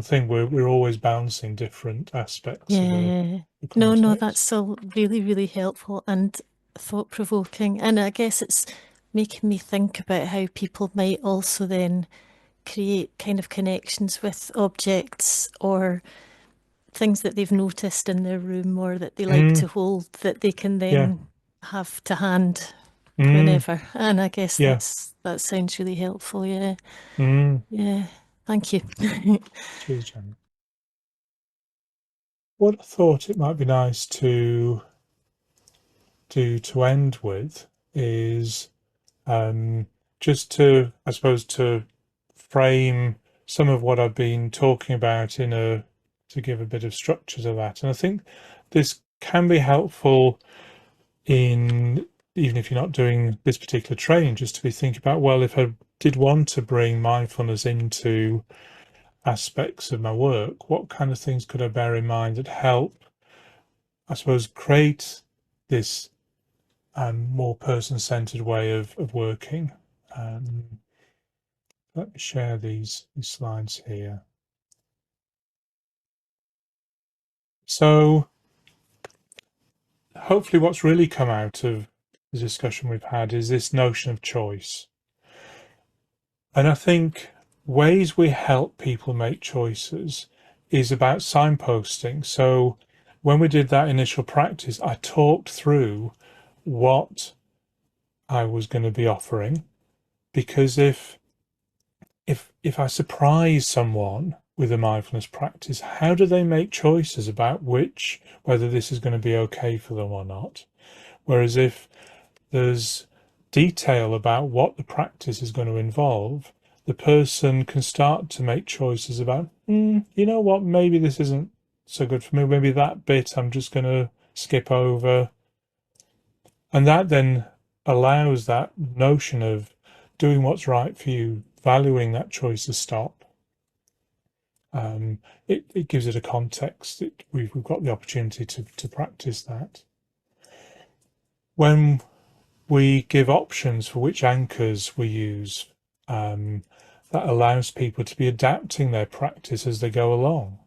thing. We're always balancing different aspects of Yeah. the No, context. that's all really, really helpful and thought-provoking. And I guess it's making me think about how people might also then create kind of connections with objects or things that they've noticed in their room or that they like to hold that they can Yeah. then have to hand Mm. whenever. And I guess Yeah. that sounds really helpful. Yeah. Mm. Yeah. Thank you. Cheers, Janet. What I thought it might be nice to end with is just to, I suppose, to frame some of what I've been talking about to give a bit of structure to that. And I think this can be helpful in, even if you're not doing this particular training, just to be thinking about, well, if I did want to bring mindfulness into aspects of my work, what kind of things could I bear in mind that help, I suppose, create this more person-centered way of working. let me share these slides here. So hopefully what's really come out of the discussion we've had is this notion of choice. And I think ways we help people make choices is about signposting. So when we did that initial practice, I talked through what I was going to be offering, because if I surprise someone with a mindfulness practice, how do they make choices about whether this is going to be okay for them or not? Whereas if there's detail about what the practice is going to involve, the person can start to make choices about, you know what, maybe this isn't so good for me. Maybe that bit I'm just going to skip over. And that then allows that notion of doing what's right for you, valuing that choice to stop. It gives it a context. We've got the opportunity to practice that. When we give options for which anchors we use, that allows people to be adapting their practice as they go along.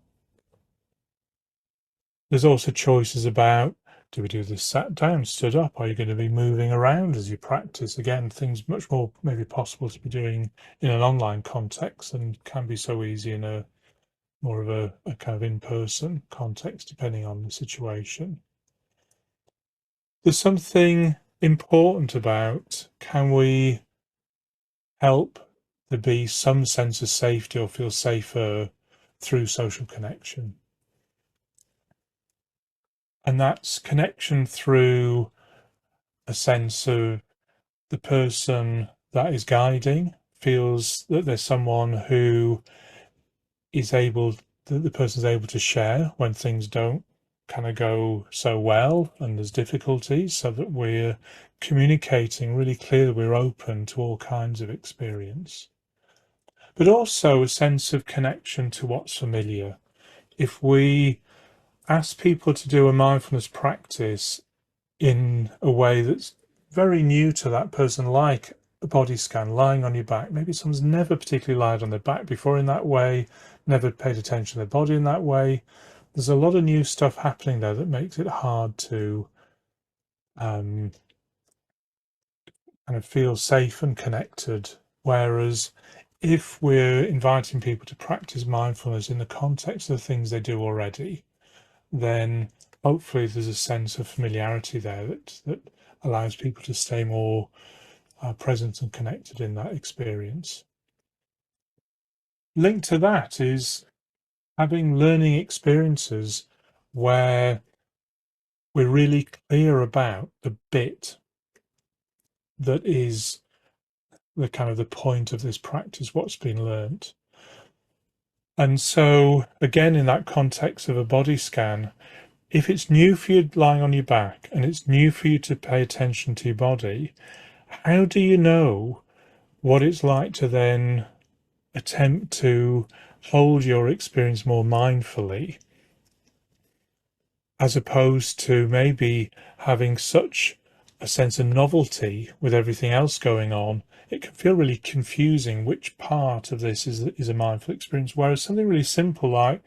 There's also choices about, do we do this sat down, stood up? Are you going to be moving around as you practice? Again, things much more maybe possible to be doing in an online context and can be so easy in a more of a kind of in-person context, depending on the situation. There's something important about, can we help there be some sense of safety or feel safer through social connection? And that's connection through a sense of the person that is guiding feels that there's someone who is able, that the person's able to share when things don't kind of go so well and there's difficulties, so that we're communicating really clearly, we're open to all kinds of experience. But also a sense of connection to what's familiar. If we ask people to do a mindfulness practice in a way that's very new to that person, like a body scan, lying on your back. Maybe someone's never particularly lied on their back before in that way, never paid attention to their body in that way. There's a lot of new stuff happening there that makes it hard to kind of feel safe and connected. Whereas if we're inviting people to practice mindfulness in the context of the things they do already, then hopefully there's a sense of familiarity there that allows people to stay more present and connected in that experience. Linked to that is having learning experiences where we're really clear about the bit that is the kind of the point of this practice, what's been learnt. And so again, in that context of a body scan, if it's new for you lying on your back and it's new for you to pay attention to your body, how do you know what it's like to then attempt to hold your experience more mindfully, as opposed to maybe having such a sense of novelty with everything else going on? It can feel really confusing which part of this is a mindful experience, whereas something really simple like,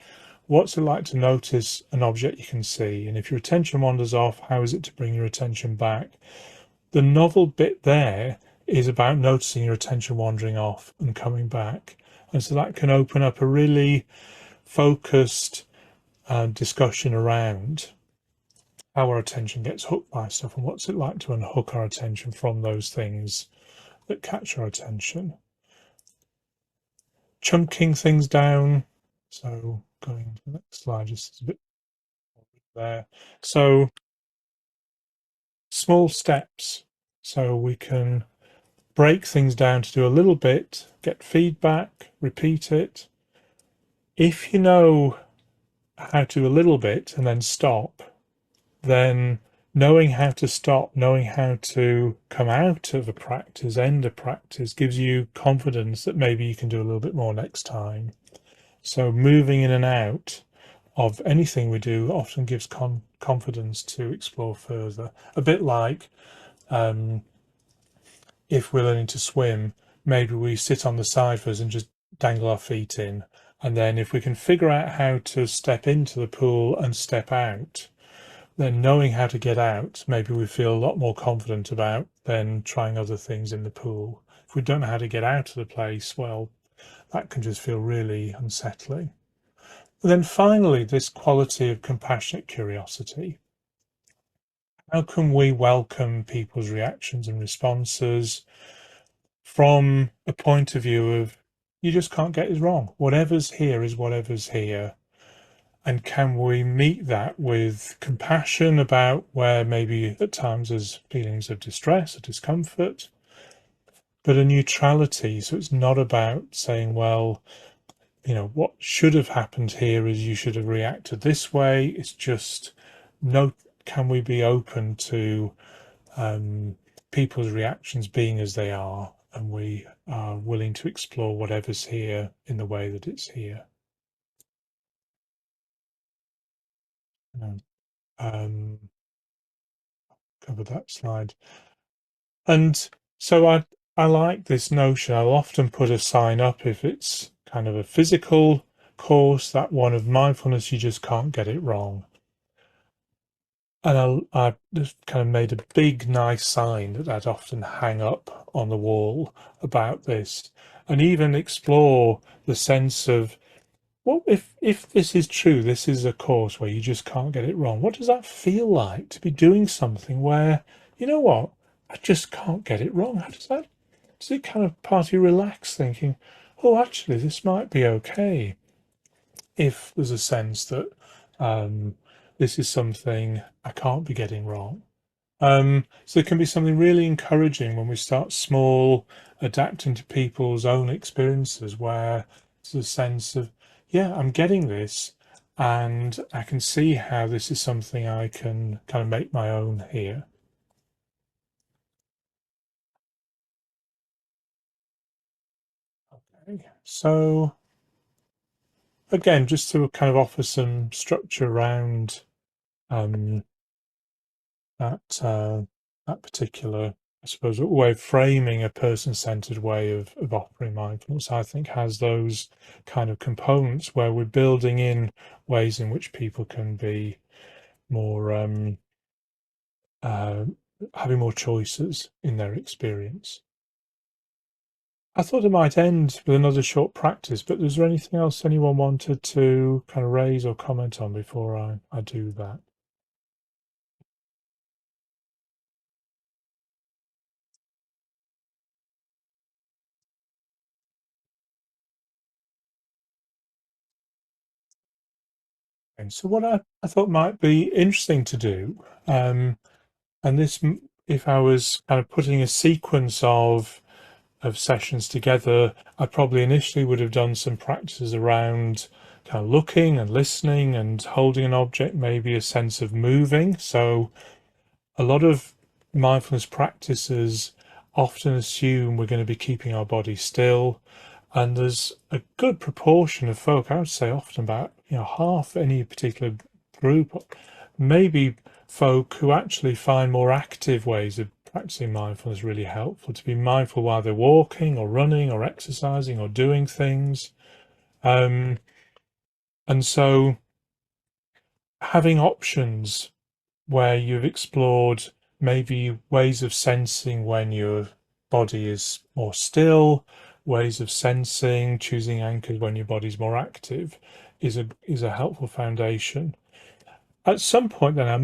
what's it like to notice an object you can see? And if your attention wanders off, how is it to bring your attention back? The novel bit there is about noticing your attention wandering off and coming back. And so that can open up a really focused discussion around how our attention gets hooked by stuff and what's it like to unhook our attention from those things that catch our attention. Chunking things down. So going to the next slide, just a bit there. So small steps. So we can break things down to do a little bit, get feedback, repeat it. If you know how to do a little bit and then stop, then knowing how to stop, knowing how to come out of a practice, end a practice, gives you confidence that maybe you can do a little bit more next time. So moving in and out of anything we do often gives confidence to explore further. A bit like if we're learning to swim, maybe we sit on the side first and just dangle our feet in. And then if we can figure out how to step into the pool and step out, then knowing how to get out, maybe we feel a lot more confident about then trying other things in the pool. If we don't know how to get out of the place, well, that can just feel really unsettling. And then finally, this quality of compassionate curiosity. How can we welcome people's reactions and responses from a point of view of, you just can't get it wrong. Whatever's here is whatever's here. And can we meet that with compassion about where maybe at times there's feelings of distress or discomfort, but a neutrality. So it's not about saying, well, what should have happened here is you should have reacted this way. It's just, no, can we be open to people's reactions being as they are, and we are willing to explore whatever's here in the way that it's here. Cover that slide. And so I like this notion. I'll often put a sign up if it's kind of a physical course, that one of mindfulness, you just can't get it wrong. And I just kind of made a big, nice sign that I'd often hang up on the wall about this, and even explore the sense of, well, if this is true, this is a course where you just can't get it wrong. What does that feel like to be doing something where, you know what, I just can't get it wrong? How does it kind of part of you relax thinking, oh, actually, this might be okay, if there's a sense that this is something I can't be getting wrong. So it can be something really encouraging when we start small, adapting to people's own experiences, where there's a sense of, yeah, I'm getting this, and I can see how this is something I can kind of make my own here. Okay, so again, just to kind of offer some structure around that particular, I suppose, way of framing a person-centered way of offering mindfulness, I think has those kind of components where we're building in ways in which people can be more having more choices in their experience. I thought I might end with another short practice, but is there anything else anyone wanted to kind of raise or comment on before I do that? And so what I thought might be interesting to do, and this, if I was kind of putting a sequence of sessions together, I probably initially would have done some practices around kind of looking and listening and holding an object, maybe a sense of moving. So a lot of mindfulness practices often assume we're going to be keeping our body still. And there's a good proportion of folk, I would say often about half any particular group, maybe folk who actually find more active ways of practicing mindfulness really helpful, to be mindful while they're walking or running or exercising or doing things. And so having options where you've explored maybe ways of sensing when your body is more still, ways of sensing, choosing anchors when your body's more active, is a helpful foundation. At some point, then I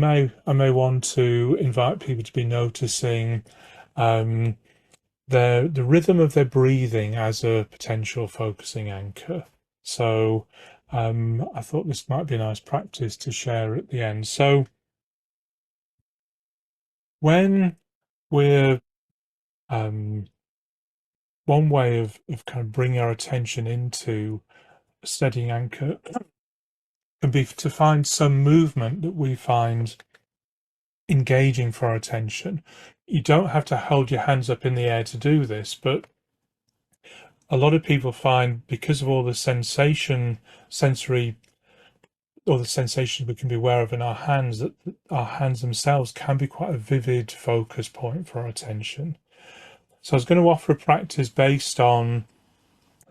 may want to invite people to be noticing the rhythm of their breathing as a potential focusing anchor. So I thought this might be a nice practice to share at the end. So when we're one way of kind of bringing our attention into a steadying anchor can be to find some movement that we find engaging for our attention. You don't have to hold your hands up in the air to do this, but a lot of people find, because of all the sensory, or the sensations we can be aware of in our hands, that our hands themselves can be quite a vivid focus point for our attention. So I was going to offer a practice based on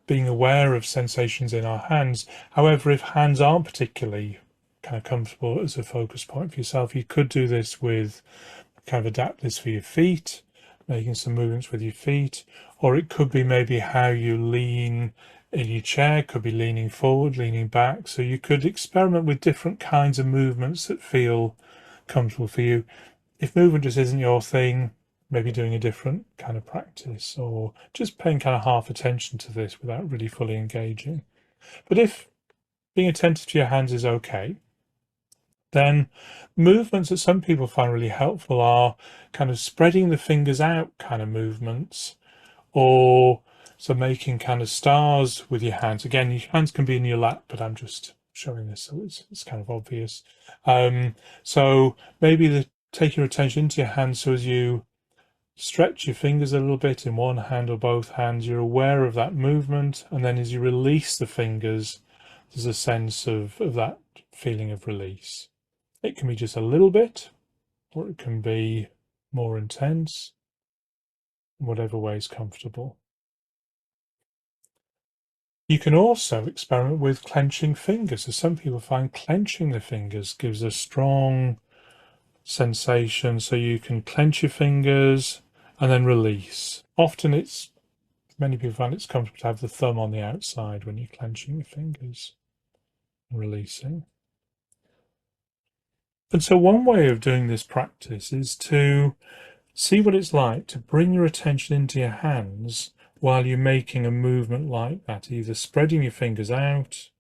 being aware of sensations in our hands. However, if hands aren't particularly kind of comfortable as a focus point for yourself, you could do this with kind of adapt this for your feet, making some movements with your feet, or it could be maybe how you lean in your chair, could be leaning forward, leaning back. So you could experiment with different kinds of movements that feel comfortable for you. If movement just isn't your thing, maybe doing a different kind of practice or just paying kind of half attention to this without really fully engaging. But if being attentive to your hands is okay, then movements that some people find really helpful are kind of spreading the fingers out kind of movements, or so making kind of stars with your hands. Again, your hands can be in your lap, but I'm just showing this so it's kind of obvious. So maybe take your attention into your hands, so as you stretch your fingers a little bit in one hand or both hands, you're aware of that movement, and then as you release the fingers, there's a sense of that feeling of release. It can be just a little bit, or it can be more intense, whatever way is comfortable. You can also experiment with clenching fingers. So some people find clenching the fingers gives a strong sensation. So you can clench your fingers and then release. Often many people find it's comfortable to have the thumb on the outside when you're clenching your fingers and releasing. And so one way of doing this practice is to see what it's like to bring your attention into your hands while you're making a movement like that, either spreading your fingers out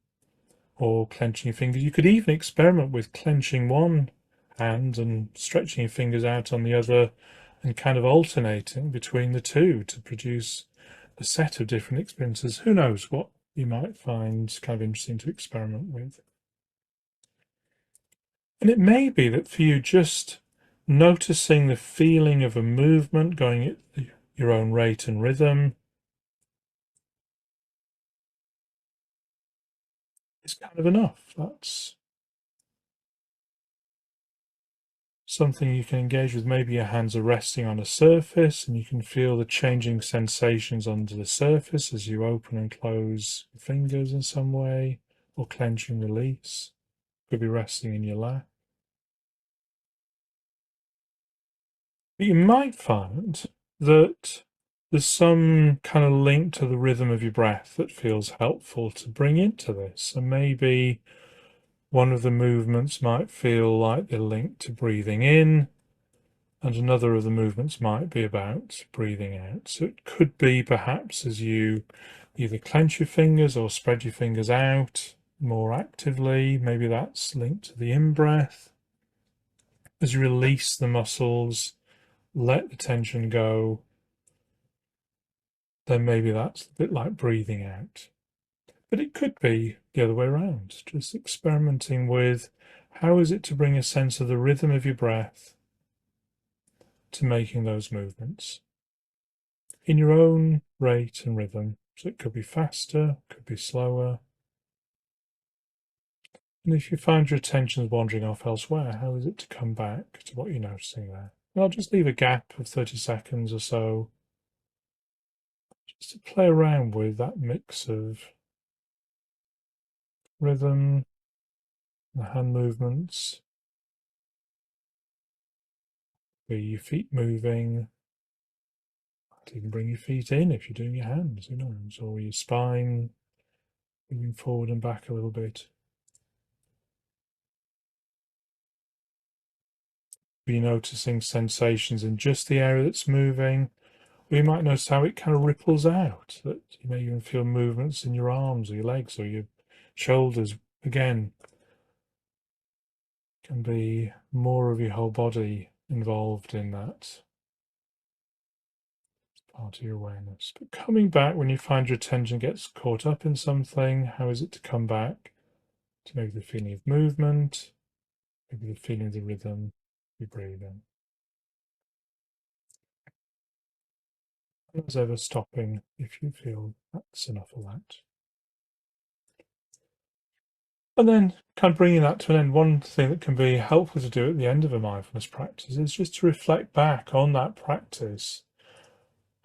or clenching your fingers. You could even experiment with clenching one hand and stretching your fingers out on the other and kind of alternating between the two to produce a set of different experiences. Who knows what you might find kind of interesting to experiment with. And it may be that for you, just noticing the feeling of a movement going at your own rate and rhythm is kind of enough. That's something you can engage with. Maybe your hands are resting on a surface and you can feel the changing sensations under the surface as you open and close your fingers in some way, or clench and release. Could be resting in your lap. But you might find that there's some kind of link to the rhythm of your breath that feels helpful to bring into this. And maybe one of the movements might feel like they're linked to breathing in, and another of the movements might be about breathing out. So it could be perhaps as you either clench your fingers or spread your fingers out more actively, maybe that's linked to the in-breath. As you release the muscles, let the tension go, then maybe that's a bit like breathing out. But it could be the other way around, just experimenting with how is it to bring a sense of the rhythm of your breath to making those movements in your own rate and rhythm. So it could be faster, could be slower. And if you find your attention is wandering off elsewhere, how is it to come back to what you're noticing there? And I'll just leave a gap of 30 seconds or so just to play around with that mix of rhythm, the hand movements, your feet moving. You can bring your feet in if you're doing your hands, who knows, or your spine moving forward and back a little bit. Be noticing sensations in just the area that's moving. Or you might notice how it kind of ripples out, that you may even feel movements in your arms or your legs or your shoulders. Again, can be more of your whole body involved in that part of your awareness. But coming back when you find your attention gets caught up in something, how is it to come back to maybe the feeling of movement, maybe the feeling of the rhythm you breathe in. And as ever, stopping if you feel that's enough of that. And then kind of bringing that to an end, one thing that can be helpful to do at the end of a mindfulness practice is just to reflect back on that practice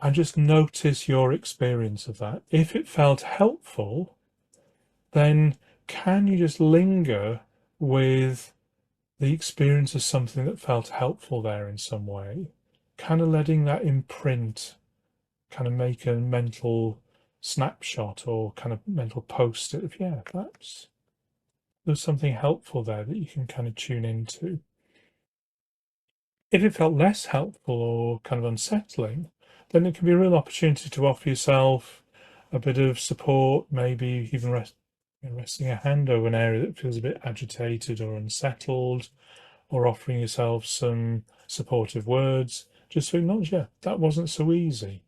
and just notice your experience of that. If it felt helpful, then can you just linger with the experience of something that felt helpful there in some way? Kind of letting that imprint, kind of make a mental snapshot or kind of mental post-it of, yeah, perhaps there's something helpful there that you can kind of tune into. If it felt less helpful or kind of unsettling, then it can be a real opportunity to offer yourself a bit of support, maybe even resting a hand over an area that feels a bit agitated or unsettled, or offering yourself some supportive words, just to acknowledge, yeah, that wasn't so easy.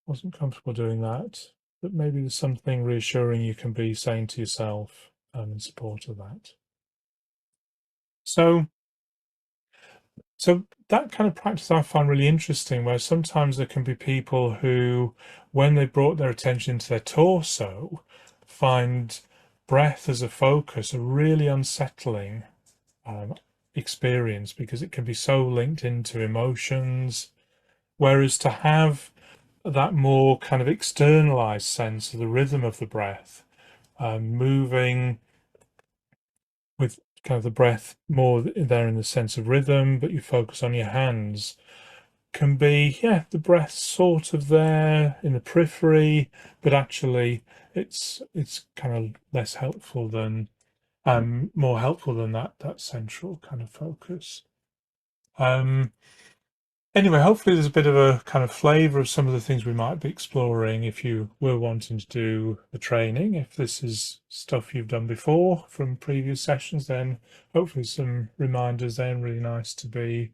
Wasn't comfortable doing that, but maybe there's something reassuring you can be saying to yourself in support of that. So that kind of practice I find really interesting, where sometimes there can be people who, when they brought their attention to their torso, find breath as a focus a really unsettling experience, because it can be so linked into emotions, whereas to have that more kind of externalized sense of the rhythm of the breath, moving with kind of the breath more there in the sense of rhythm, but you focus on your hands, can be, yeah, the breath sort of there in the periphery, but actually it's kind of less helpful than more helpful than that central kind of focus. Anyway, hopefully there's a bit of a kind of flavour of some of the things we might be exploring if you were wanting to do the training. If this is stuff you've done before from previous sessions, then hopefully some reminders then. Really nice to be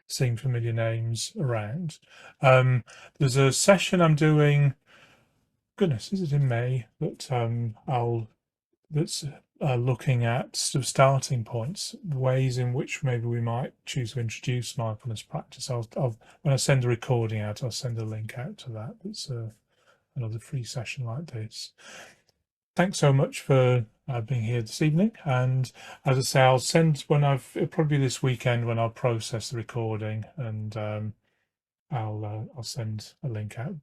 seeing familiar names around. There's a session I'm doing, goodness, is it in May, that that's looking at sort of starting points, ways in which maybe we might choose to introduce mindfulness practice. I'll when I send the recording out, I'll send a link out to that. It's another free session like this. Thanks so much for being here this evening. And as I say, I'll send it'll probably be this weekend when I'll process the recording, and I'll send a link out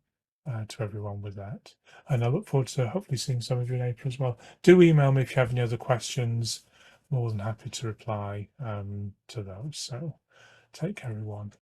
to everyone with that. And I look forward to hopefully seeing some of you in April as well. Do email me if you have any other questions. More than happy to reply to those. So take care, everyone.